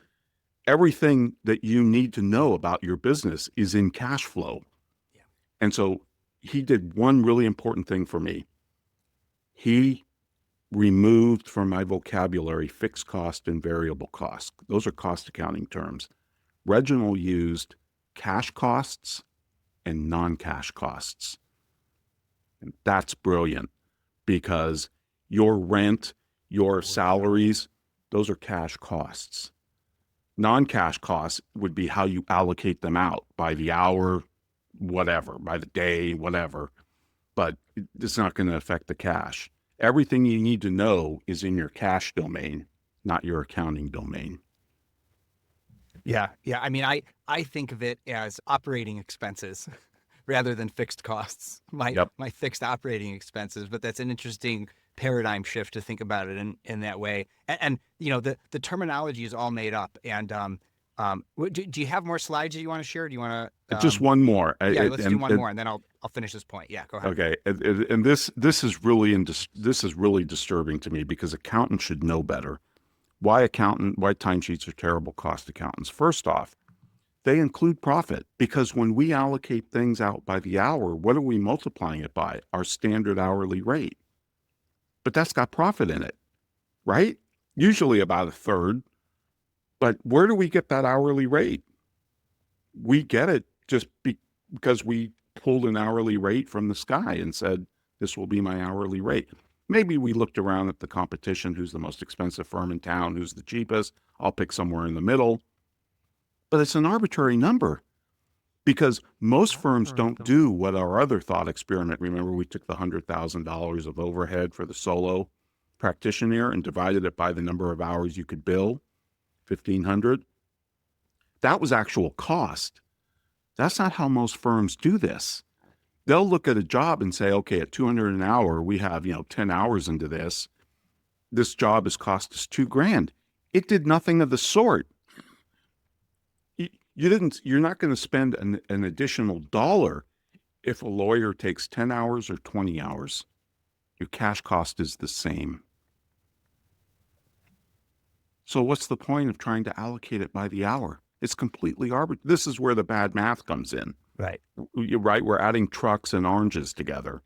B: everything that you need to know about your business is in cash flow. Yeah. And so he did one really important thing for me. He removed from my vocabulary fixed cost and variable cost. Those are cost accounting terms. Reginald used cash costs and non-cash costs. And that's brilliant because your rent, your salaries, those are cash costs. Non-cash costs would be how you allocate them out by the hour, whatever, by the day, whatever. But it's not going to affect the cash. Everything you need to know is in your cash domain, not your accounting domain.
A: Yeah. I mean, I think of it as operating expenses rather than fixed costs.
B: Yep.
A: My fixed operating expenses, but that's an interesting paradigm shift to think about it in that way. And the terminology is all made up. And do you have more slides that you want to share? Do you want to?
B: Just one more.
A: Yeah, let's do one more, and then I'll finish this point. Yeah, go ahead.
B: Okay, and this is really disturbing to me because accountants should know better. Why timesheets are terrible cost accountants? First off, they include profit because when we allocate things out by the hour, what are we multiplying it by? Our standard hourly rate. But that's got profit in it, right? Usually about a third. But where do we get that hourly rate? We get it just because we pulled an hourly rate from the sky and said, this will be my hourly rate. Maybe we looked around at the competition, who's the most expensive firm in town, who's the cheapest. I'll pick somewhere in the middle. But it's an arbitrary number because most firms don't do what our other thought experiment. Remember, we took the $100,000 of overhead for the solo practitioner and divided it by the number of hours you could bill, 1,500. That was actual cost. That's not how most firms do this. They'll look at a job and say, okay, at $200 an hour, we have, 10 hours into this. This job has cost us $2,000. It did nothing of the sort. You're not going to spend an additional dollar if a lawyer takes 10 hours or 20 hours. Your cash cost is the same. So what's the point of trying to allocate it by the hour? It's completely arbitrary. This is where the bad math comes in.
A: Right.
B: You're right. We're adding trucks and oranges together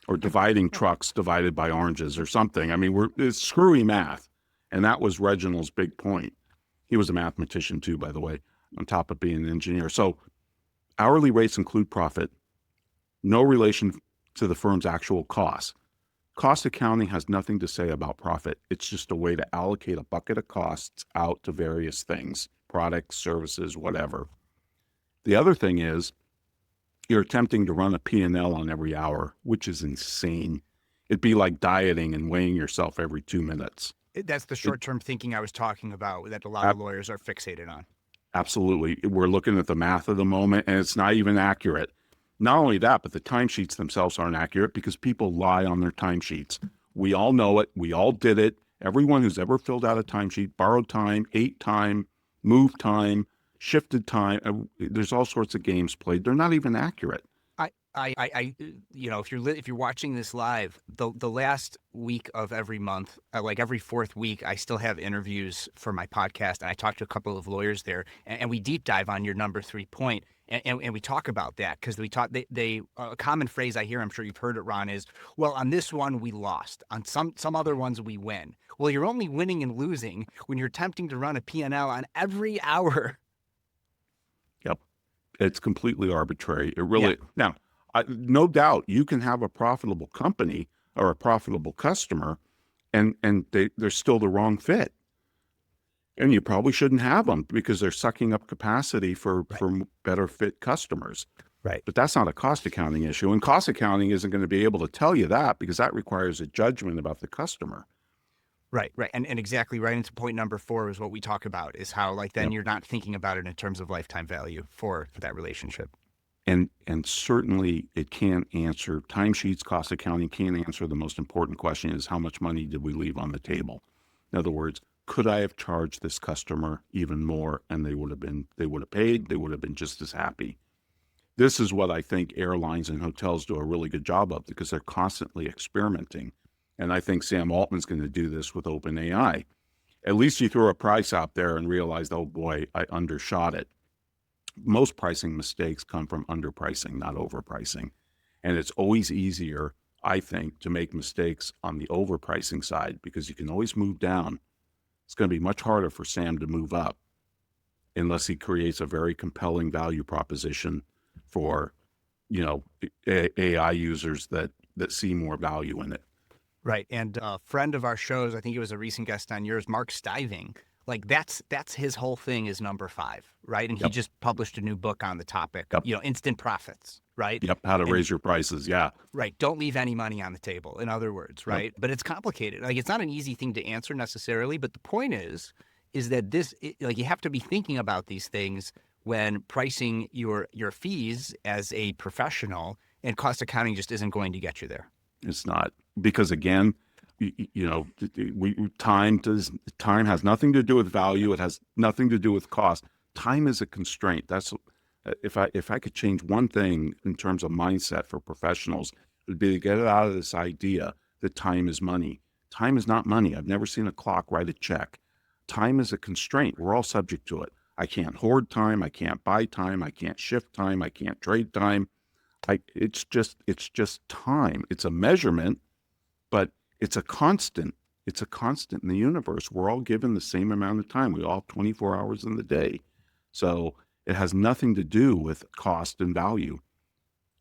B: or dividing trucks divided by oranges or something. I mean, it's screwy math. And that was Reginald's big point. He was a mathematician too, by the way, on top of being an engineer. So hourly rates include profit, no relation to the firm's actual costs. Cost accounting has nothing to say about profit. It's just a way to allocate a bucket of costs out to various things, products, services, whatever. The other thing is you're attempting to run a P&L on every hour, which is insane. It'd be like dieting and weighing yourself every 2 minutes.
A: That's the short-term thinking I was talking about that a lot of lawyers are fixated on.
B: Absolutely. We're looking at the math of the moment, and it's not even accurate. Not only that, but the timesheets themselves aren't accurate because people lie on their timesheets. We all know it. We all did it. Everyone who's ever filled out a timesheet, borrowed time, ate time, moved time, shifted time. There's all sorts of games played. They're not even accurate.
A: If you're watching this live, the last week of every month, like every fourth week, I still have interviews for my podcast, and I talked to a couple of lawyers there, and we deep dive on your number 3 point, and we talk about that because they a common phrase I hear, I'm sure you've heard it, Ron, is, well, on this one we lost, on some other ones we win. Well, you're only winning and losing when you're attempting to run a P&L on every hour.
B: Yep, it's completely arbitrary. It really now. No doubt you can have a profitable company or a profitable customer and they're still the wrong fit. And you probably shouldn't have them because they're sucking up capacity for better fit customers.
A: Right.
B: But that's not a cost accounting issue. And cost accounting isn't going to be able to tell you that because that requires a judgment about the customer.
A: Right. And exactly right into point number 4 is what we talk about, is how then you're not thinking about it in terms of lifetime value for that relationship.
B: And certainly it can't answer, timesheets, cost accounting can't answer the most important question is how much money did we leave on the table? In other words, could I have charged this customer even more and they would have paid, they would have been just as happy. This is what I think airlines and hotels do a really good job of because they're constantly experimenting. And I think Sam Altman's going to do this with OpenAI. At least you throw a price out there and realize, oh boy, I undershot it. Most pricing mistakes come from underpricing, not overpricing. And it's always easier, I think, to make mistakes on the overpricing side because you can always move down. It's going to be much harder for Sam to move up unless he creates a very compelling value proposition for, AI users that see more value in it.
A: Right. And a friend of our shows, I think he was a recent guest on yours, Mark Stiving, like that's his whole thing is number 5, right? And he
B: Yep.
A: just published a new book on the topic,
B: Yep.
A: instant profits, right?
B: Yep. How to
A: And
B: raise your prices. Yeah.
A: right. Don't leave any money on the table, in other words, right?
B: Yep.
A: But it's complicated. Like it's not an easy thing to answer necessarily, but the point is that you have to be thinking about these things when pricing your fees as a professional, and cost accounting just isn't going to get you there.
B: It's not, because again, time has nothing to do with value. It has nothing to do with cost. Time is a constraint. That's if I could change one thing in terms of mindset for professionals, it would be to get it out of this idea that time is money. Time is not money. I've never seen a clock write a check. Time is a constraint. We're all subject to it. I can't hoard time. I can't buy time. I can't shift time. I can't trade time. It's just time. It's a measurement, but it's a constant. It's a constant in the universe. We're all given the same amount of time. We all have 24 hours in the day. So it has nothing to do with cost and value,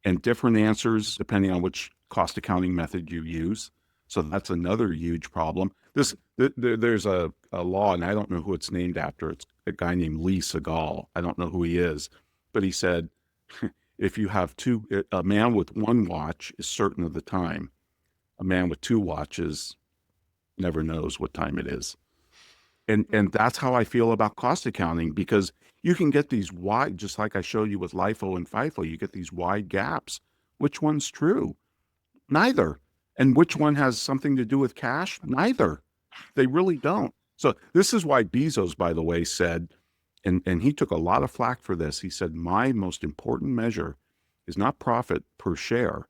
B: and different answers depending on which cost accounting method you use. So that's another huge problem. There's a law, and I don't know who it's named after. It's a guy named Lee Segal. I don't know who he is, but he said, if you have a man with one watch is certain of the time. A man with 2 watches never knows what time it is. And that's how I feel about cost accounting, because you can get these wide, just like I showed you with LIFO and FIFO, you get these wide gaps. Which one's true? Neither. And which one has something to do with cash? Neither. They really don't. So this is why Bezos, by the way, said, and he took a lot of flack for this. He said, my most important measure is not profit per share.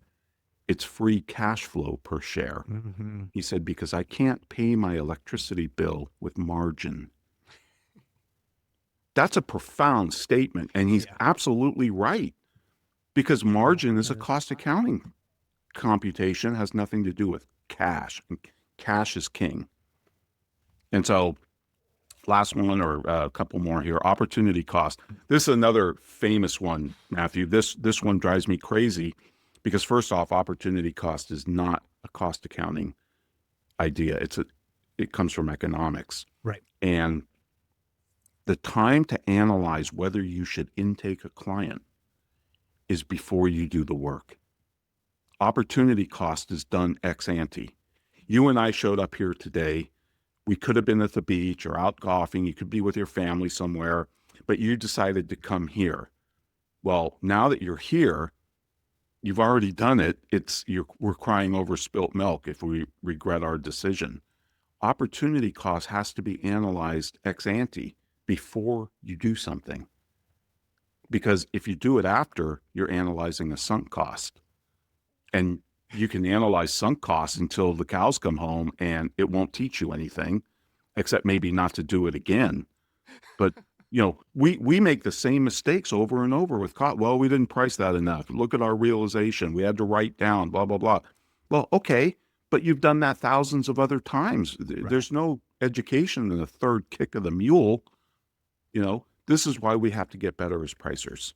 B: It's free cash flow per share.
A: Mm-hmm.
B: He said, because I can't pay my electricity bill with margin. That's a profound statement. And he's absolutely right, because margin is a cost accounting computation, has nothing to do with cash. And cash is king. And so last one, or a couple more here, opportunity cost. This is another famous one, Matthew. This one drives me crazy, because first off, opportunity cost is not a cost accounting idea. It comes from economics.
A: Right.
B: And the time to analyze whether you should intake a client is before you do the work. Opportunity cost is done ex ante. You and I showed up here today. We could have been at the beach or out golfing. You could be with your family somewhere, but you decided to come here. Well, now that you're here, you've already done it. We're crying over spilt milk if we regret our decision. Opportunity cost has to be analyzed ex ante before you do something. Because if you do it after, you're analyzing a sunk cost. And you can analyze sunk costs until the cows come home, and it won't teach you anything, except maybe not to do it again. But we make the same mistakes over and over with cost. Well, we didn't price that enough. Look at our realization. We had to write down, blah, blah, blah. Well, okay, but you've done that thousands of other times. Right. There's no education in the third kick of the mule. This is why we have to get better as pricers.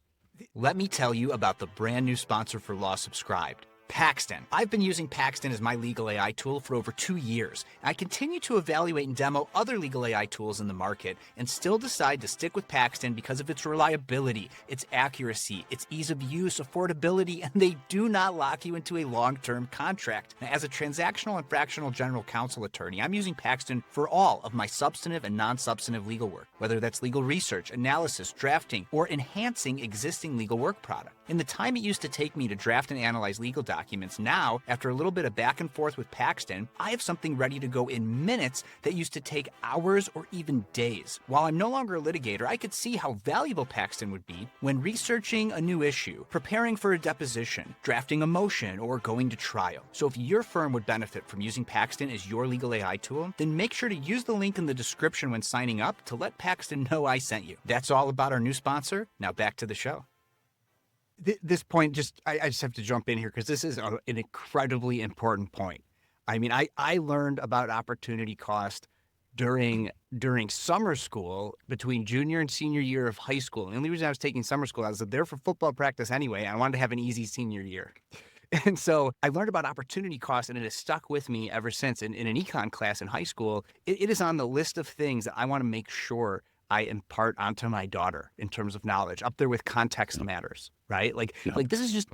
A: Let me tell you about the brand new sponsor for Law Subscribed, Paxton. I've been using Paxton as my legal AI tool for over 2 years. I continue to evaluate and demo other legal AI tools in the market and still decide to stick with Paxton because of its reliability, its accuracy, its ease of use, affordability, and they do not lock you into a long-term contract. Now, as a transactional and fractional general counsel attorney, I'm using Paxton for all of my substantive and non-substantive legal work, whether that's legal research, analysis, drafting, or enhancing existing legal work product. In the time it used to take me to draft and analyze legal documents, now, after a little bit of back and forth with Paxton, I have something ready to go in minutes that used to take hours or even days. While I'm no longer a litigator, I could see how valuable Paxton would be when researching a new issue, preparing for a deposition, drafting a motion, or going to trial. So if your firm would benefit from using Paxton as your legal AI tool, then make sure to use the link in the description when signing up to let Paxton know I sent you. That's all about our new sponsor. Now back to the show. This point, I just have to jump in here because this is an incredibly important point. I mean, I learned about opportunity cost during summer school between junior and senior year of high school. And the only reason I was taking summer school, I was there for football practice anyway. I wanted to have an easy senior year. And so I learned about opportunity cost, and it has stuck with me ever since. In an econ class in high school, it is on the list of things that I want to make sure I impart onto my daughter in terms of knowledge, up there with context
B: Yep.
A: matters, right?
B: Yep.
A: Like this is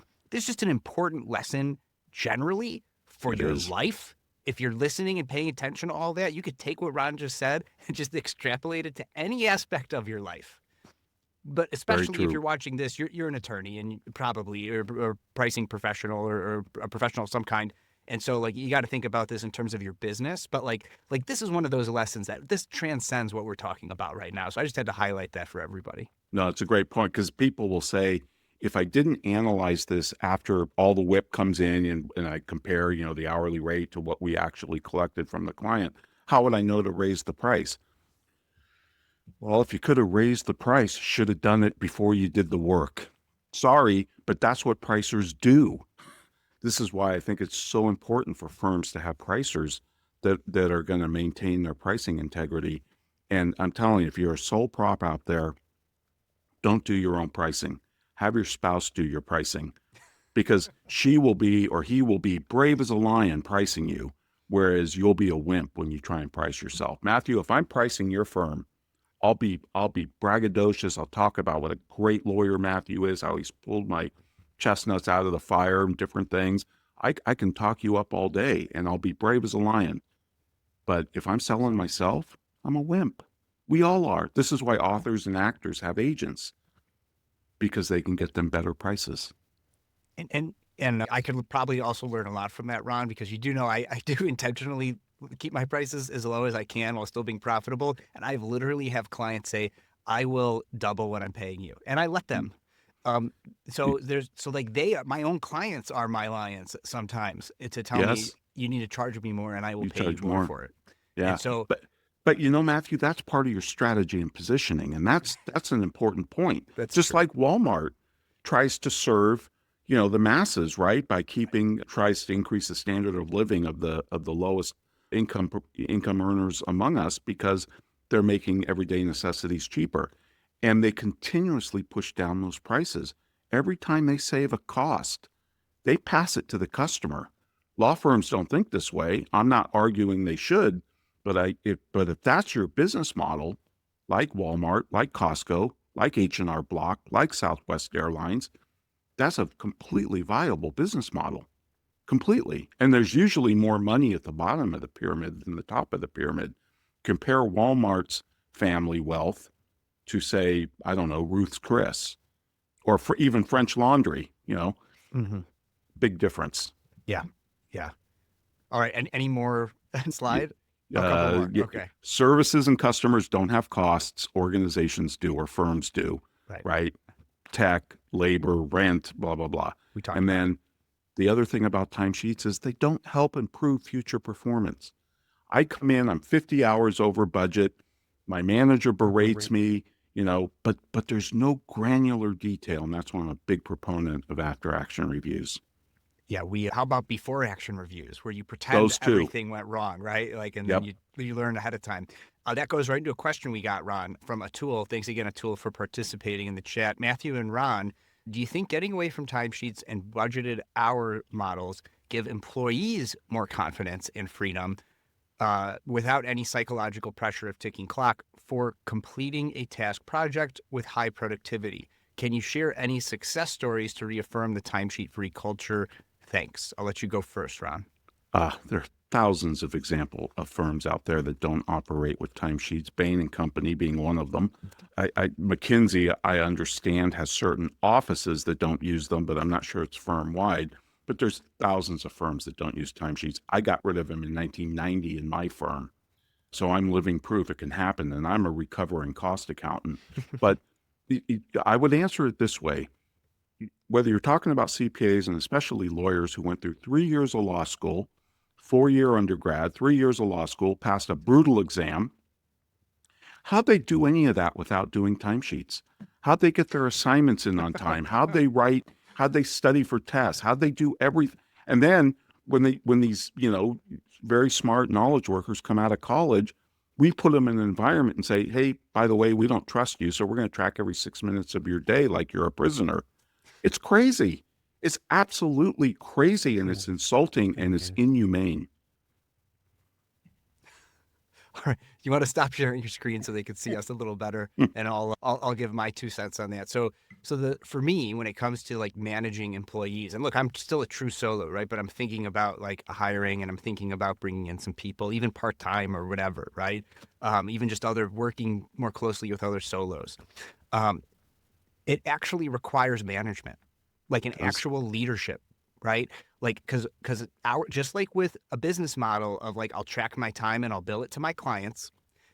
A: just an important lesson generally for
B: It
A: your
B: is
A: life. If you're listening and paying attention to all that, you could take what Ron just said and just extrapolate it to any aspect of your life. But
B: very
A: especially if
B: true.
A: you're watching this, you're an attorney and probably or pricing professional or a professional of some kind. And so like you got to think about this in terms of your business. But like this is one of those lessons that this transcends what we're talking about right now. So I just had to highlight that for everybody.
B: No, it's a great point because people will say, if I didn't analyze this after all the whip comes in and I compare, the hourly rate to what we actually collected from the client, how would I know to raise the price? Well, if you could have raised the price, should have done it before you did the work. Sorry, but that's what pricers do. This is why I think it's so important for firms to have pricers that are going to maintain their pricing integrity. And I'm telling you, if you're a sole prop out there, don't do your own pricing. Have your spouse do your pricing because she will be or he will be brave as a lion pricing you, whereas you'll be a wimp when you try and price yourself. Matthew, if I'm pricing your firm, I'll be braggadocious. I'll talk about what a great lawyer Matthew is, how he's pulled my chestnuts out of the fire and different things. I can talk you up all day and I'll be brave as a lion. But if I'm selling myself, I'm a wimp. We all are. This is why authors and actors have agents because they can get them better prices.
A: And I could probably also learn a lot from that, Ron, because you do know I do intentionally keep my prices as low as I can while still being profitable. And I've literally have clients say, I will double what I'm paying you. And I let them. So like my own clients are my lions sometimes to tell me
B: Yes,
A: you need to charge me more and I will
B: you
A: pay you
B: charge
A: more
B: more.
A: for it.
B: Yeah.
A: And so
B: But Matthew, that's part of your strategy and positioning. And that's an important point.
A: that's
B: Just
A: true.
B: like Walmart tries to serve, the masses, right? By tries to increase the standard of living of the lowest income earners among us because they're making everyday necessities cheaper. And they continuously push down those prices. Every time they save a cost, they pass it to the customer. Law firms don't think this way. I'm not arguing they should, but if that's your business model, like Walmart, like Costco, like H&R Block, like Southwest Airlines, that's a completely viable business model. Completely. And there's usually more money at the bottom of the pyramid than the top of the pyramid. Compare Walmart's family wealth to, say, I don't know, Ruth's Chris or for even French Laundry,
A: Mm-hmm.
B: big difference.
A: Yeah. Yeah. All right. And any more
B: Yeah.
A: slide? A couple more. Okay.
B: Services and customers don't have costs. Organizations do, or firms do,
A: Right.
B: right? Tech, labor, rent, blah, blah, blah.
A: We talked
B: And
A: about it.
B: then the other thing about timesheets is they don't help improve future performance. I come in, I'm 50 hours over budget. My manager berates me, but there's no granular detail. And that's why I'm a big proponent of after action reviews.
A: Yeah, how about before action reviews where you pretend
B: Those two.
A: everything went wrong, right? Like, and then
B: Yep.
A: you learn ahead of time. That goes right into a question we got, Ron, from Atul. Thanks again, Atul, for participating in the chat. Matthew and Ron, do you think getting away from timesheets and budgeted hour models give employees more confidence and freedom without any psychological pressure of ticking clock for completing a task project with high productivity? Can you share any success stories to reaffirm the timesheet-free culture? Thanks. I'll let you go first, Ron.
B: There are thousands of example of firms out there that don't operate with timesheets. Bain and Company being one of them. McKinsey, I understand, has certain offices that don't use them, but I'm not sure it's firm wide. But there's thousands of firms that don't use timesheets. I got rid of them in 1990 in my firm, so I'm living proof it can happen. And I'm a recovering cost accountant. But I would answer it this way: whether you're talking about CPAs and especially lawyers who went through 3 years of law school, 4-year undergrad, 3 years of law school, passed a brutal exam, how'd they do any of that without doing timesheets? How'd they get their assignments in on time? How'd they write? How'd they study for tests? How'd they do everything? And then when these, very smart knowledge workers come out of college, we put them in an environment and say, hey, by the way, we don't trust you, so we're going to track every 6 minutes of your day like you're a prisoner. It's crazy. It's absolutely crazy, and it's insulting, and it's inhumane.
A: All right, you want to stop sharing your screen so they can see us a little better, and I'll give my 2 cents on that. So for me, when it comes to like managing employees, and look, I'm still a true solo, right? But I'm thinking about like hiring, and I'm thinking about bringing in some people, even part time or whatever, right? Even just other working more closely with other solos. Um, it actually requires management, like an
B: Does
A: actual leadership, right? Like, because our, just like with a business model of like, I'll track my time and I'll bill it to my clients.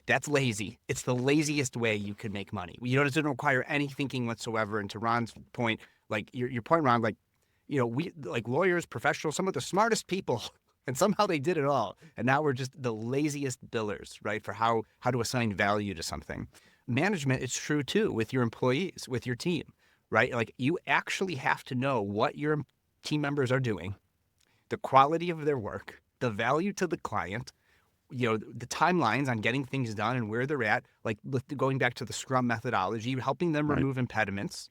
A: That's lazy. It's the laziest way you can make money. You know, it doesn't require any thinking whatsoever. And to Ron's point, like your point, Ron, like, we like lawyers, professionals, some of the smartest people, and somehow they did it all. And now we're just the laziest billers, right? For how to assign value to something. Management, it's true too with your employees, with your team, right? Like you actually have to know what your team members are doing, the quality of their work, the value to the client, the timelines on getting things done and where they're at, like going back to the Scrum methodology, helping them
B: right,
A: remove impediments,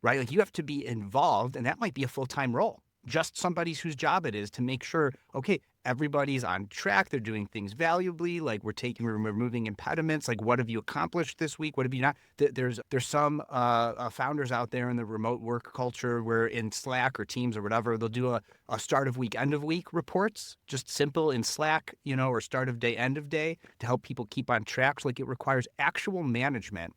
A: right? Like you have to be involved, and that might be a full-time role. Just somebody whose job it is to make sure, okay, everybody's on track. They're doing things valuably. Like we're removing impediments. Like what have you accomplished this week? What have you not? There's some founders out there in the remote work culture where in Slack or Teams or whatever, they'll do a start of week, end of week reports, just simple in Slack, or start of day, end of day to help people keep on track. So like it requires actual management.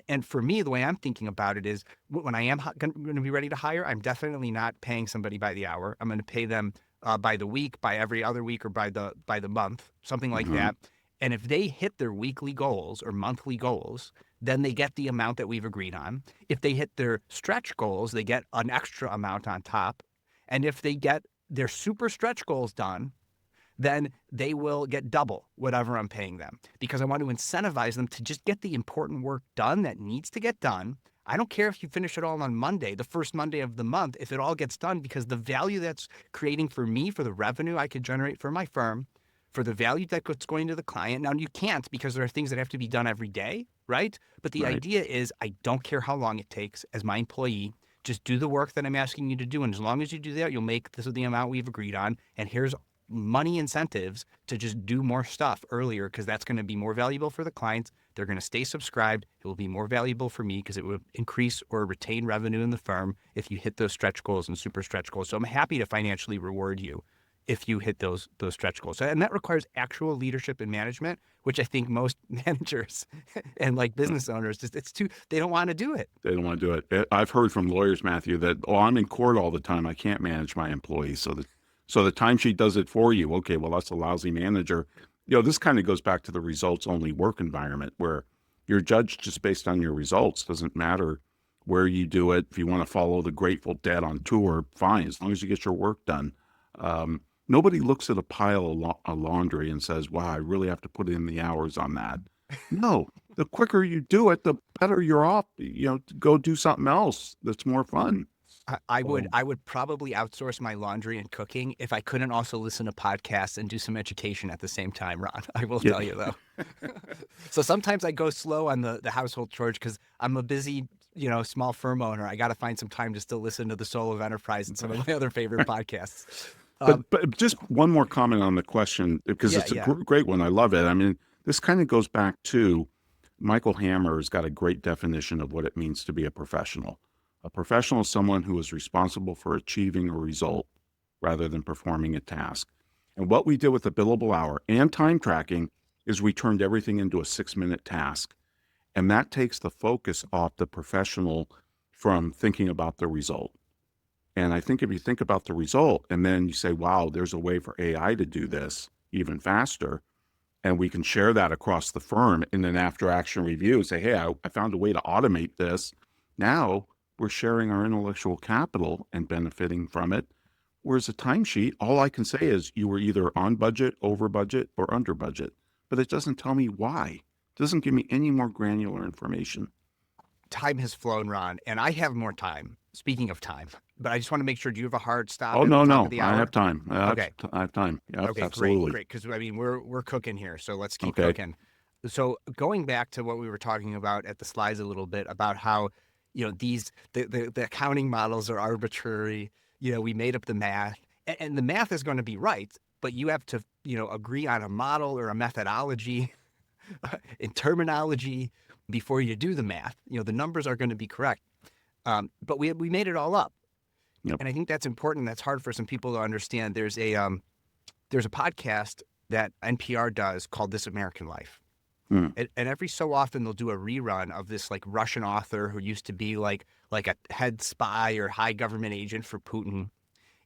A: And for me, the way I'm thinking about it is when I am going to be ready to hire, I'm definitely not paying somebody by the hour. I'm going to pay them by the week, by every other week, or by the month, something like
B: uh-huh,
A: that. And if they hit their weekly goals or monthly goals, then they get the amount that we've agreed on. If they hit their stretch goals, they get an extra amount on top. And if they get their super stretch goals done, then they will get double whatever I'm paying them because I want to incentivize them to just get the important work done that needs to get done. I don't care if you finish it all on Monday, the first Monday of the month, if it all gets done, because the value that's creating for me, for the revenue I could generate for my firm, for the value that's going to the client. Now, you can't because there are things that have to be done every day, right? But the
B: right.
A: idea is I don't care how long it takes as my employee. Just do the work that I'm asking you to do. And as long as you do that, you'll make this is the amount we've agreed on. And here's money incentives to just do more stuff earlier because that's going to be more valuable for the clients. They're going to stay subscribed. It will be more valuable for me because it will increase or retain revenue in the firm if you hit those stretch goals and super stretch goals. So I'm happy to financially reward you if you hit those stretch goals. And that requires actual leadership and management, which I think most managers and like business owners they don't want to do it.
B: They don't want to do it. I've heard from lawyers, Matthew, that, oh, I'm in court all the time. I can't manage my employees. So the timesheet does it for you. Okay, well, that's a lousy manager. This kind of goes back to the results only work environment where you're judged just based on your results. Doesn't matter where you do it. If you want to follow the Grateful Dead on tour, fine, as long as you get your work done. Nobody looks at a pile of laundry and says, wow, I really have to put in the hours on that. No, the quicker you do it, the better you're off, to go do something else that's more fun. So,
A: I would probably outsource my laundry and cooking if I couldn't also listen to podcasts and do some education at the same time, Ron. I will
B: yeah,
A: tell you though. So sometimes I go slow on the household chores because I'm a busy, small firm owner. I got to find some time to still listen to the Soul of Enterprise and some of my other favorite podcasts.
B: but just one more comment on the question because
A: Yeah,
B: it's a
A: yeah.
B: great one. I love it. I mean, this kind of goes back to Michael Hammer has got a great definition of what it means to be a professional. A professional is someone who is responsible for achieving a result rather than performing a task. And what we did with the billable hour and time tracking is we turned everything into a 6-minute task. And that takes the focus off the professional from thinking about the result. And I think if you think about the result and then you say, wow, there's a way for AI to do this even faster, and we can share that across the firm in an after action review and say, hey, I found a way to automate this. Now we're sharing our intellectual capital and benefiting from it. Whereas a timesheet, all I can say is you were either on budget, over budget, or under budget, but it doesn't tell me why. It doesn't give me any more granular information.
A: time has flown, Ron, and I have more time. Speaking of time, but I just want to make sure, do you have a hard stop
B: Oh,
A: at the
B: no,
A: top of
B: no,
A: the
B: I
A: hour?
B: have time.
A: Okay.
B: I have time. Yep,
A: Okay, great,
B: absolutely.
A: great. Because I mean, we're cooking here, so let's keep
B: Okay.
A: cooking. So going back to what we were talking about at the slides a little bit about how, the accounting models are arbitrary. We made up the math, and the math is going to be right, but you have to agree on a model or a methodology in terminology before you do the math. The numbers are going to be correct, but we made it all up,
B: Yep.
A: and I think that's important. That's hard for some people to understand. There's a podcast that NPR does called This American Life. And every so often they'll do a rerun of this like Russian author who used to be like a head spy or high government agent for Putin,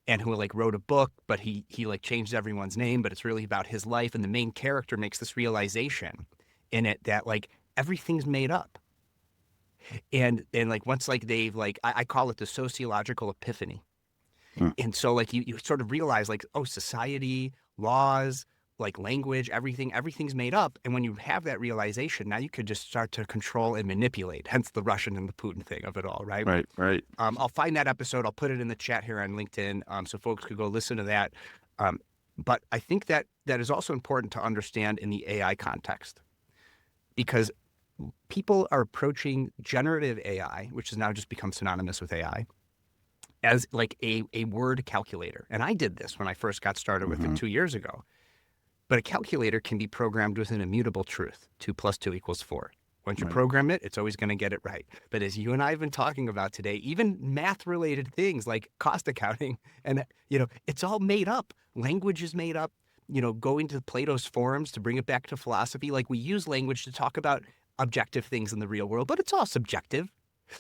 A: and who like wrote a book, but he like changed everyone's name, but it's really about his life. And the main character makes this realization in it that like everything's made up. And like once like they've like I call it the sociological epiphany. And so like you sort of realize like, oh, society, laws, like language, everything's made up. And when you have that realization, now you could just start to control and manipulate, hence the Russian and the Putin thing of it all, right?
B: Right.
A: I'll find that episode. I'll put it in the chat here on LinkedIn, so folks could go listen to that. But I think that is also important to understand in the AI context, because people are approaching generative AI, which has now just become synonymous with AI, as like a word calculator. And I did this when I first got started with it 2 years ago. But a calculator can be programmed with an immutable truth. 2 + 2 = 4. Once you program it, it's always going to get it right. But as you and I have been talking about today, even math-related things like cost accounting, and it's all made up. Language is made up. Going to Plato's forums to bring it back to philosophy. Like we use language to talk about objective things in the real world, but it's all subjective.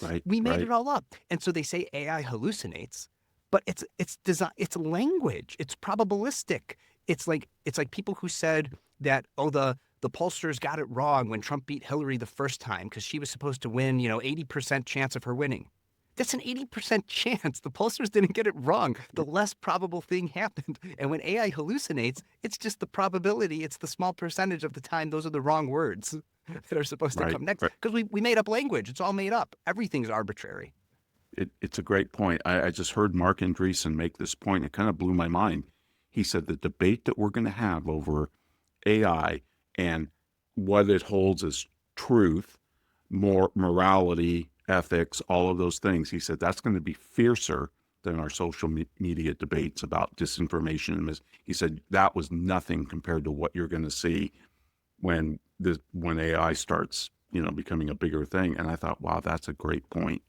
B: Right.
A: We made it all up. And so they say AI hallucinates, but it's design, it's language. It's probabilistic. It's like people who said that, oh, the pollsters got it wrong when Trump beat Hillary the first time because she was supposed to win, 80% chance of her winning. That's an 80% chance. The pollsters didn't get it wrong. The less probable thing happened. And when AI hallucinates, it's just the probability. It's the small percentage of the time those are the wrong words that are supposed to come next. Because we made up language. It's all made up. Everything's arbitrary.
B: It's a great point. I just heard Mark Andreessen make this point. It kind of blew my mind. He said the debate that we're going to have over AI and what it holds as truth, more morality, ethics, all of those things, he said that's going to be fiercer than our social media debates about disinformation. He said that was nothing compared to what you're going to see when AI starts, becoming a bigger thing. And I thought, wow, that's a great point.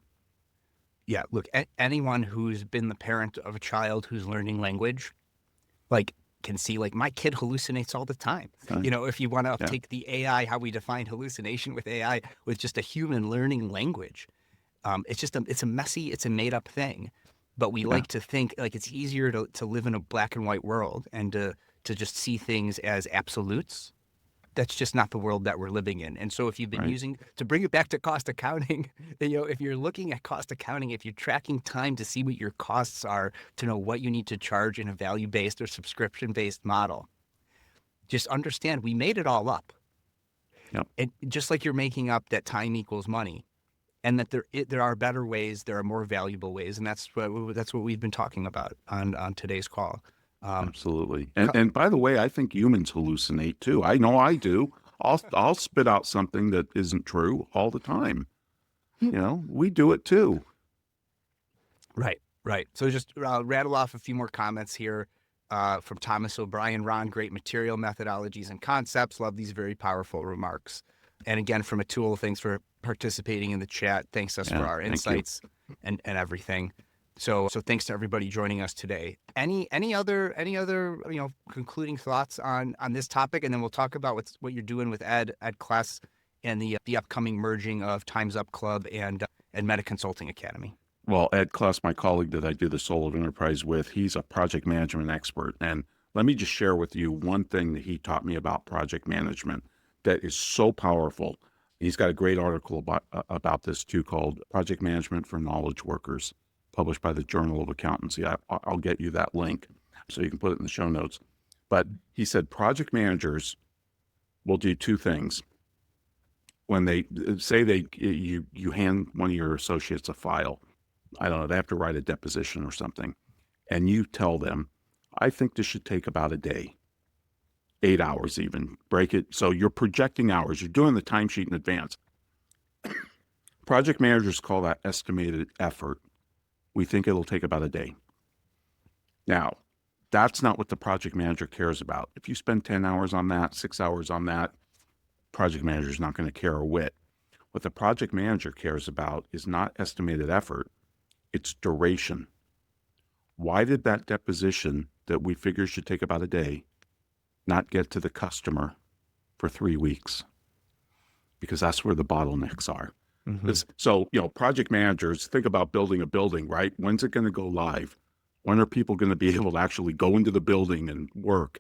A: Yeah, look, anyone who's been the parent of a child who's learning language, like, can see like my kid hallucinates all the time. If you want to take the AI, how we define hallucination with AI, with just a human learning language, it's a messy, it's a made up thing. But we like to think like it's easier to live in a black and white world and to just see things as absolutes. That's just not the world that we're living in. And so if you've been using, to bring it back to cost accounting, if you're looking at cost accounting, if you're tracking time to see what your costs are, to know what you need to charge in a value-based or subscription-based model, just understand we made it all up.
B: Yep.
A: And just like you're making up that time equals money, and that there are better ways, there are more valuable ways, and that's what we've been talking about on today's call.
B: Absolutely. And by the way, I think humans hallucinate too. I know I do. I'll spit out something that isn't true all the time. We do it too.
A: Right. So just rattle off a few more comments here from Thomas O'Brien. Ron, great material, methodologies, and concepts. Love these very powerful remarks. And again, from Atul, thanks for participating in the chat. Thanks us for our insights and everything. So thanks to everybody joining us today. Any other concluding thoughts on this topic, and then we'll talk about what you're doing with Ed Class and the upcoming merging of Times Up Club and Meta Consulting Academy.
B: Well, Ed Kless, my colleague that I do the Soul of Enterprise with, he's a project management expert. And let me just share with you one thing that he taught me about project management that is so powerful. He's got a great article about this too, called Project Management for Knowledge Workers, published by the Journal of Accountancy. I'll get you that link so you can put it in the show notes. But he said project managers will do two things. when they say you hand one of your associates a file, I don't know, they have to write a deposition or something, and you tell them, I think this should take about a day, 8 hours even, break it. So you're projecting hours. You're doing the timesheet in advance. Project managers call that estimated effort. We think it'll take about a day. Now, that's not what the project manager cares about. If you spend 10 hours on that, 6 hours on that, project manager is not going to care a whit. What the project manager cares about is not estimated effort, it's duration. Why did that deposition that we figure should take about a day not get to the customer for 3 weeks? Because that's where the bottlenecks are.
A: Mm-hmm.
B: So, project managers think about building a building, right? When's it going to go live? When are people going to be able to actually go into the building and work?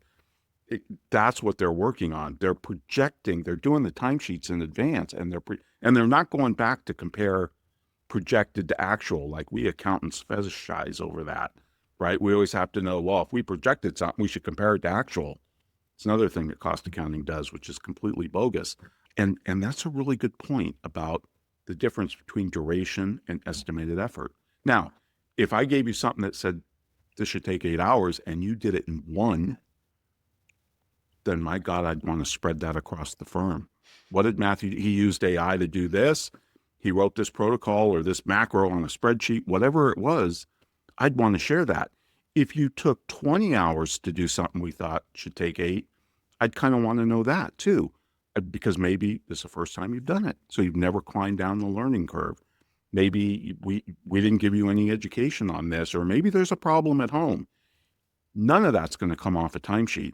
B: That's what they're working on. They're projecting, they're doing the timesheets in advance, and they're not going back to compare projected to actual, like we accountants fetishize over that, right? We always have to know, well, if we projected something, we should compare it to actual. It's another thing that cost accounting does, which is completely bogus. And that's a really good point about the difference between duration and estimated effort. Now, if I gave you something that said this should take 8 hours and you did it in one, then my God, I'd want to spread that across the firm. What did Matthew, he used AI to do this. He wrote this protocol or this macro on a spreadsheet, whatever it was, I'd want to share that. If you took 20 hours to do something we thought should take 8, I'd kind of want to know that too, because maybe this is the first time you've done it. So you've never climbed down the learning curve. Maybe we didn't give you any education on this, or maybe there's a problem at home. None of that's going to come off a timesheet.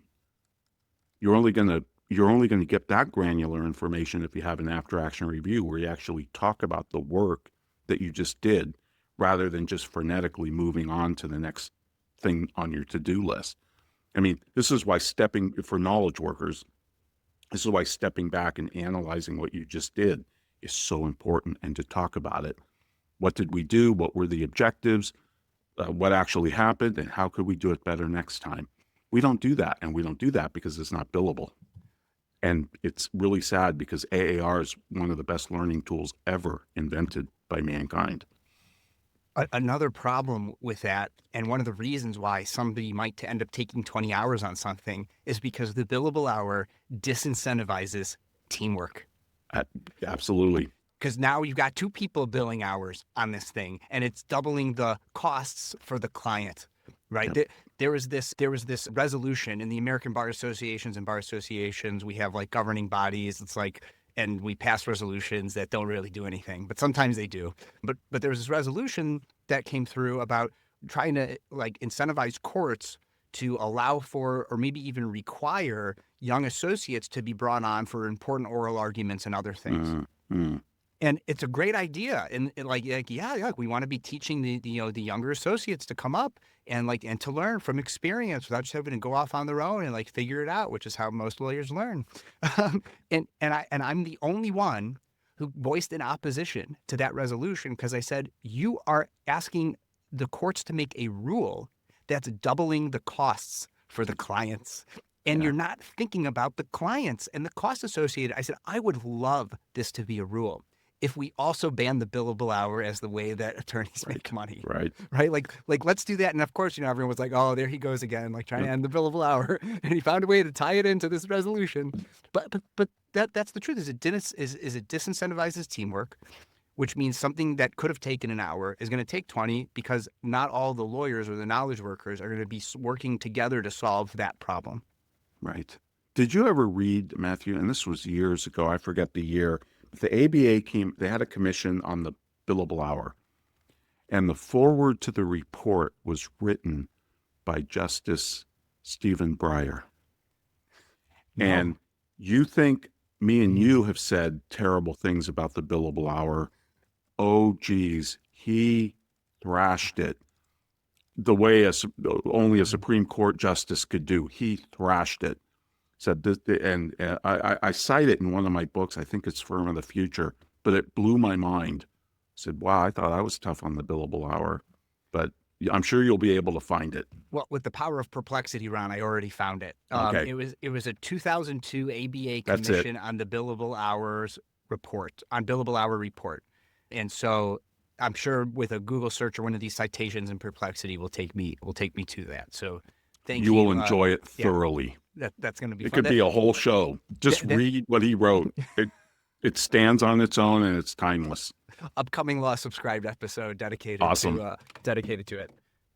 B: You're only going to get that granular information if you have an after action review where you actually talk about the work that you just did rather than just frenetically moving on to the next thing on your to-do list. I mean, this is why for knowledge workers, this is why stepping back and analyzing what you just did is so important, and to talk about it. What did we do? What were the objectives? What actually happened? And how could we do it better next time? We don't do that, and we don't do that because it's not billable. And it's really sad because AAR is one of the best learning tools ever invented by mankind.
A: Another problem with that, and one of the reasons why somebody might end up taking 20 hours on something, is because the billable hour disincentivizes teamwork.
B: Absolutely.
A: Because now you've got 2 people billing hours on this thing, and it's doubling the costs for the client, right? Yep. There was this resolution in the American Bar Associations and Bar Associations. We have like governing bodies. It's like, and we pass resolutions that don't really do anything, but sometimes they do. But there was this resolution that came through about trying to like incentivize courts to allow for, or maybe even require, young associates to be brought on for important oral arguments and other things. Mm-hmm. And it's a great idea. And we want to be teaching the younger associates to come up and to learn from experience without just having to go off on their own and figure it out, which is how most lawyers learn. And I'm the only one who voiced an opposition to that resolution because I said, you are asking the courts to make a rule that's doubling the costs for the clients. And you're not thinking about the clients and the costs associated. I said, I would love this to be a rule if we also ban the billable hour as the way that attorneys make money. Right. Like let's do that. And of course, everyone was like, oh, there he goes again, trying to end the billable hour. And he found a way to tie it into this resolution. But that's the truth. Is it disincentivizes teamwork, which means something that could have taken an hour is going to take 20 because not all the lawyers or the knowledge workers are going to be working together to solve that problem.
B: Right. Did you ever read, Matthew, and this was years ago, I forget the year, the ABA they had a commission on the billable hour, and the foreword to the report was written by Justice Stephen Breyer. No. And you think me and you have said terrible things about the billable hour. Oh, geez, he thrashed it the way only a Supreme Court justice could do. He thrashed it. Said this, and I cite it in one of my books. I think it's Firm of the Future, but it blew my mind. I said, wow, I thought I was tough on the billable hour, but I'm sure you'll be able to find it.
A: Well, with the power of perplexity, Ron, I already found it.
B: Okay.
A: It was a 2002 ABA commission on the billable hours report, on billable hour report. And so I'm sure with a Google search or one of these citations in Perplexity will take me to that. So thank
B: You will
A: you.
B: enjoy it
A: Yeah,
B: thoroughly.
A: that's going to be
B: It
A: fun.
B: could be a whole show. Just
A: That
B: read what he wrote. It stands on its own and it's timeless.
A: upcoming Law Subscribed episode
B: Awesome.
A: dedicated to it.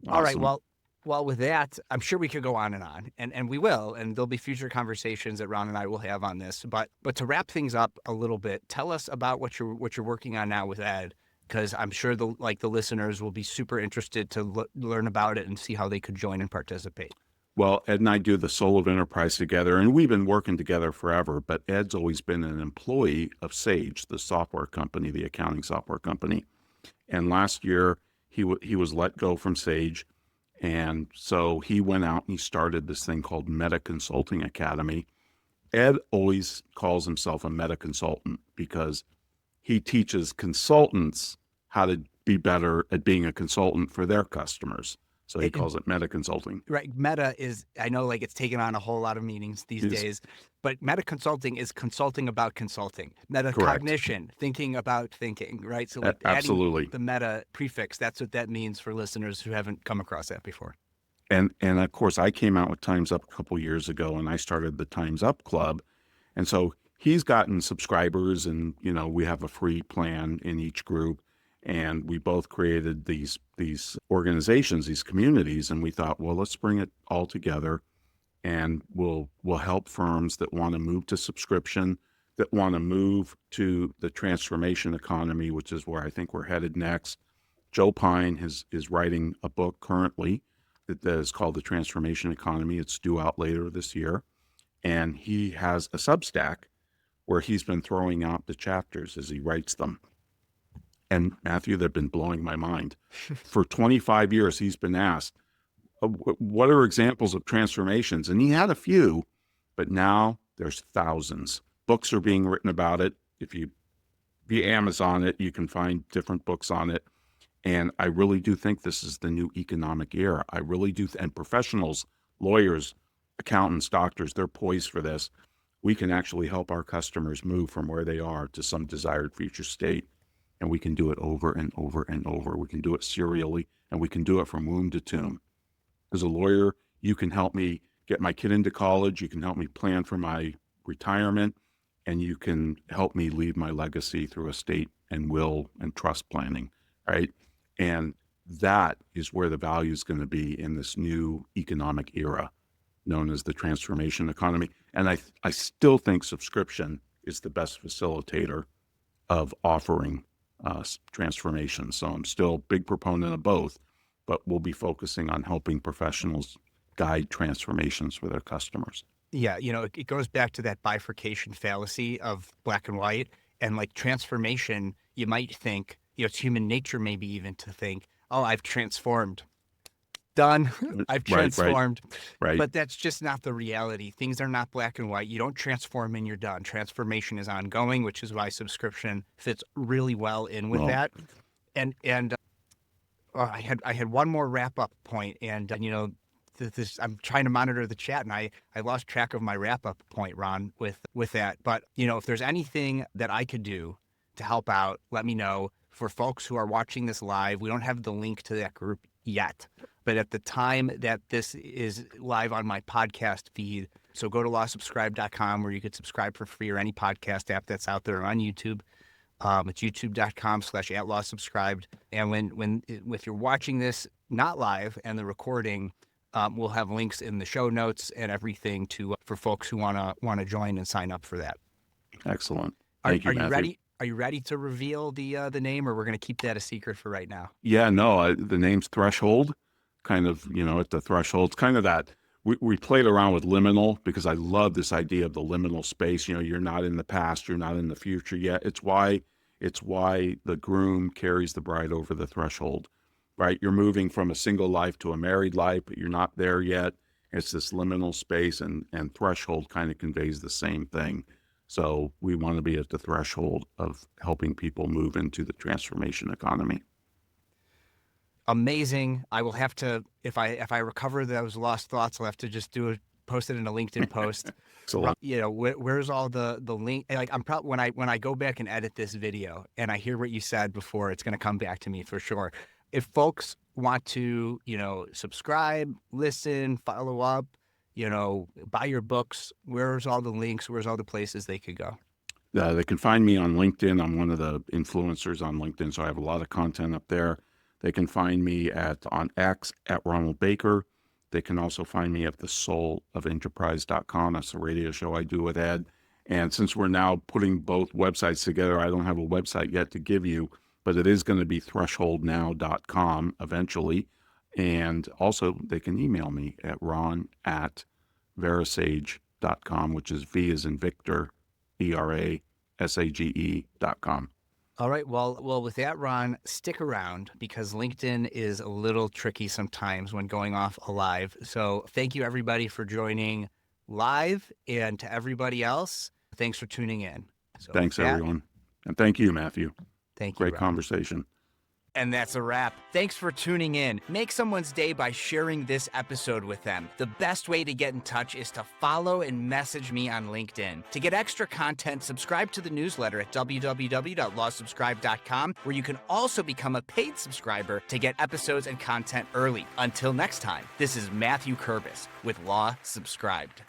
A: All right.
B: Awesome.
A: Well, with that, I'm sure we could go on, and we will, and there'll be future conversations that Ron and I will have on this. But to wrap things up a little bit, tell us about what you're working on now with Ed, because I'm sure the listeners will be super interested to learn about it and see how they could join and participate.
B: Well, Ed and I do the Soul of Enterprise together, and we've been working together forever. But Ed's always been an employee of Sage, the software company, the accounting software company. And last year, he was let go from Sage. And so he went out and he started this thing called Meta Consulting Academy. Ed always calls himself a meta consultant because he teaches consultants how to be better at being a consultant for their customers. So he calls it meta consulting.
A: Right. Meta is, I know, like, it's taken on a whole lot of meanings these days, but meta consulting is consulting about consulting. Meta cognition, thinking about thinking, right? So like
B: absolutely.
A: Adding the meta prefix, that's what that means for listeners who haven't come across that before.
B: And of course, I came out with Time's Up a couple years ago, and I started the Time's Up Club. And so he's gotten subscribers, and we have a free plan in each group. And we both created these organizations, these communities, and we thought, well, let's bring it all together, and we'll help firms that want to move to subscription, that want to move to the transformation economy, which is where I think we're headed next. Joe Pine is writing a book currently that is called The Transformation Economy. It's due out later this year, and he has a Substack where he's been throwing out the chapters as he writes them. And Matthew, they've been blowing my mind. For 25 years, he's been asked, what are examples of transformations? And he had a few, but now there's thousands. Books are being written about it. If you Amazon it, you can find different books on it. And I really do think this is the new economic era. I really do. And professionals, lawyers, accountants, doctors, they're poised for this. We can actually help our customers move from where they are to some desired future state. And we can do it over and over and over. We can do it serially, and we can do it from womb to tomb. As a lawyer, you can help me get my kid into college. You can help me plan for my retirement, and you can help me leave my legacy through estate and will and trust planning, right? And that is where the value is going to be in this new economic era known as the transformation economy. And I still think subscription is the best facilitator of offering transformation. So I'm still a big proponent of both, but we'll be focusing on helping professionals guide transformations for their customers.
A: Yeah, it goes back to that bifurcation fallacy of black and white. And like transformation, you might think, it's human nature maybe even to think, oh, I've transformed. Done. I've transformed.
B: Right.
A: But that's just not the reality. Things are not black and white. You don't transform and you're done. Transformation is ongoing, which is why subscription fits really well in with that. And I had one more wrap up point, and this, I'm trying to monitor the chat, and I lost track of my wrap up point, Ron, with that. But if there's anything that I could do to help out, let me know. For folks who are watching this live, we don't have the link to that group yet. But at the time that this is live on my podcast feed, so go to lawsubscribe.com where you could subscribe for free, or any podcast app that's out there, on YouTube. It's youtube.com/@lawsubscribed. And if you're watching this not live and the recording, we'll have links in the show notes and everything for folks who want to join and sign up for that.
B: Excellent. Thank you,
A: Are you
B: Matthew.
A: ready? Are you ready to reveal the name, or we're going to keep that a secret for right now?
B: Yeah, no, the name's Threshold, kind of, at the threshold. It's kind of that, we played around with liminal because I love this idea of the liminal space. You're not in the past, you're not in the future yet. It's why the groom carries the bride over the threshold, right? You're moving from a single life to a married life, but you're not there yet. It's this liminal space, and threshold kind of conveys the same thing. So we want to be at the threshold of helping people move into the transformation economy.
A: Amazing. I will have to, if I recover those lost thoughts, I'll have to just do post it in a LinkedIn post.
B: Excellent.
A: You know, where's all the link? Like I'm probably when I go back and edit this video and I hear what you said before, it's going to come back to me for sure. If folks want to, you know, subscribe, listen, follow up, you know, buy your books, where's all the links? Where's all the places they could go?
B: They can find me on LinkedIn. I'm one of the influencers on LinkedIn, so I have a lot of content up there. They can find me on X at Ronald Baker. They can also find me at thesoulofenterprise.com. That's the radio show I do with Ed. And since we're now putting both websites together, I don't have a website yet to give you, but it is going to be thresholdnow.com eventually. And also they can email me at ron@verasage.com, which is V as in Victor, ERASAGE.com.
A: All right. Well, with that, Ron, stick around because LinkedIn is a little tricky sometimes when going off live. So thank you, everybody, for joining live. And to everybody else, thanks for tuning in. So
B: Thanks, everyone. And thank you, Matthew.
A: Thank you,
B: Great
A: Ron.
B: conversation.
A: And that's a wrap. Thanks for tuning in. Make someone's day by sharing this episode with them. The best way to get in touch is to follow and message me on LinkedIn. To get extra content, subscribe to the newsletter at www.lawsubscribe.com, where you can also become a paid subscriber to get episodes and content early. Until next time, this is Matthew Kurbis with Law Subscribed.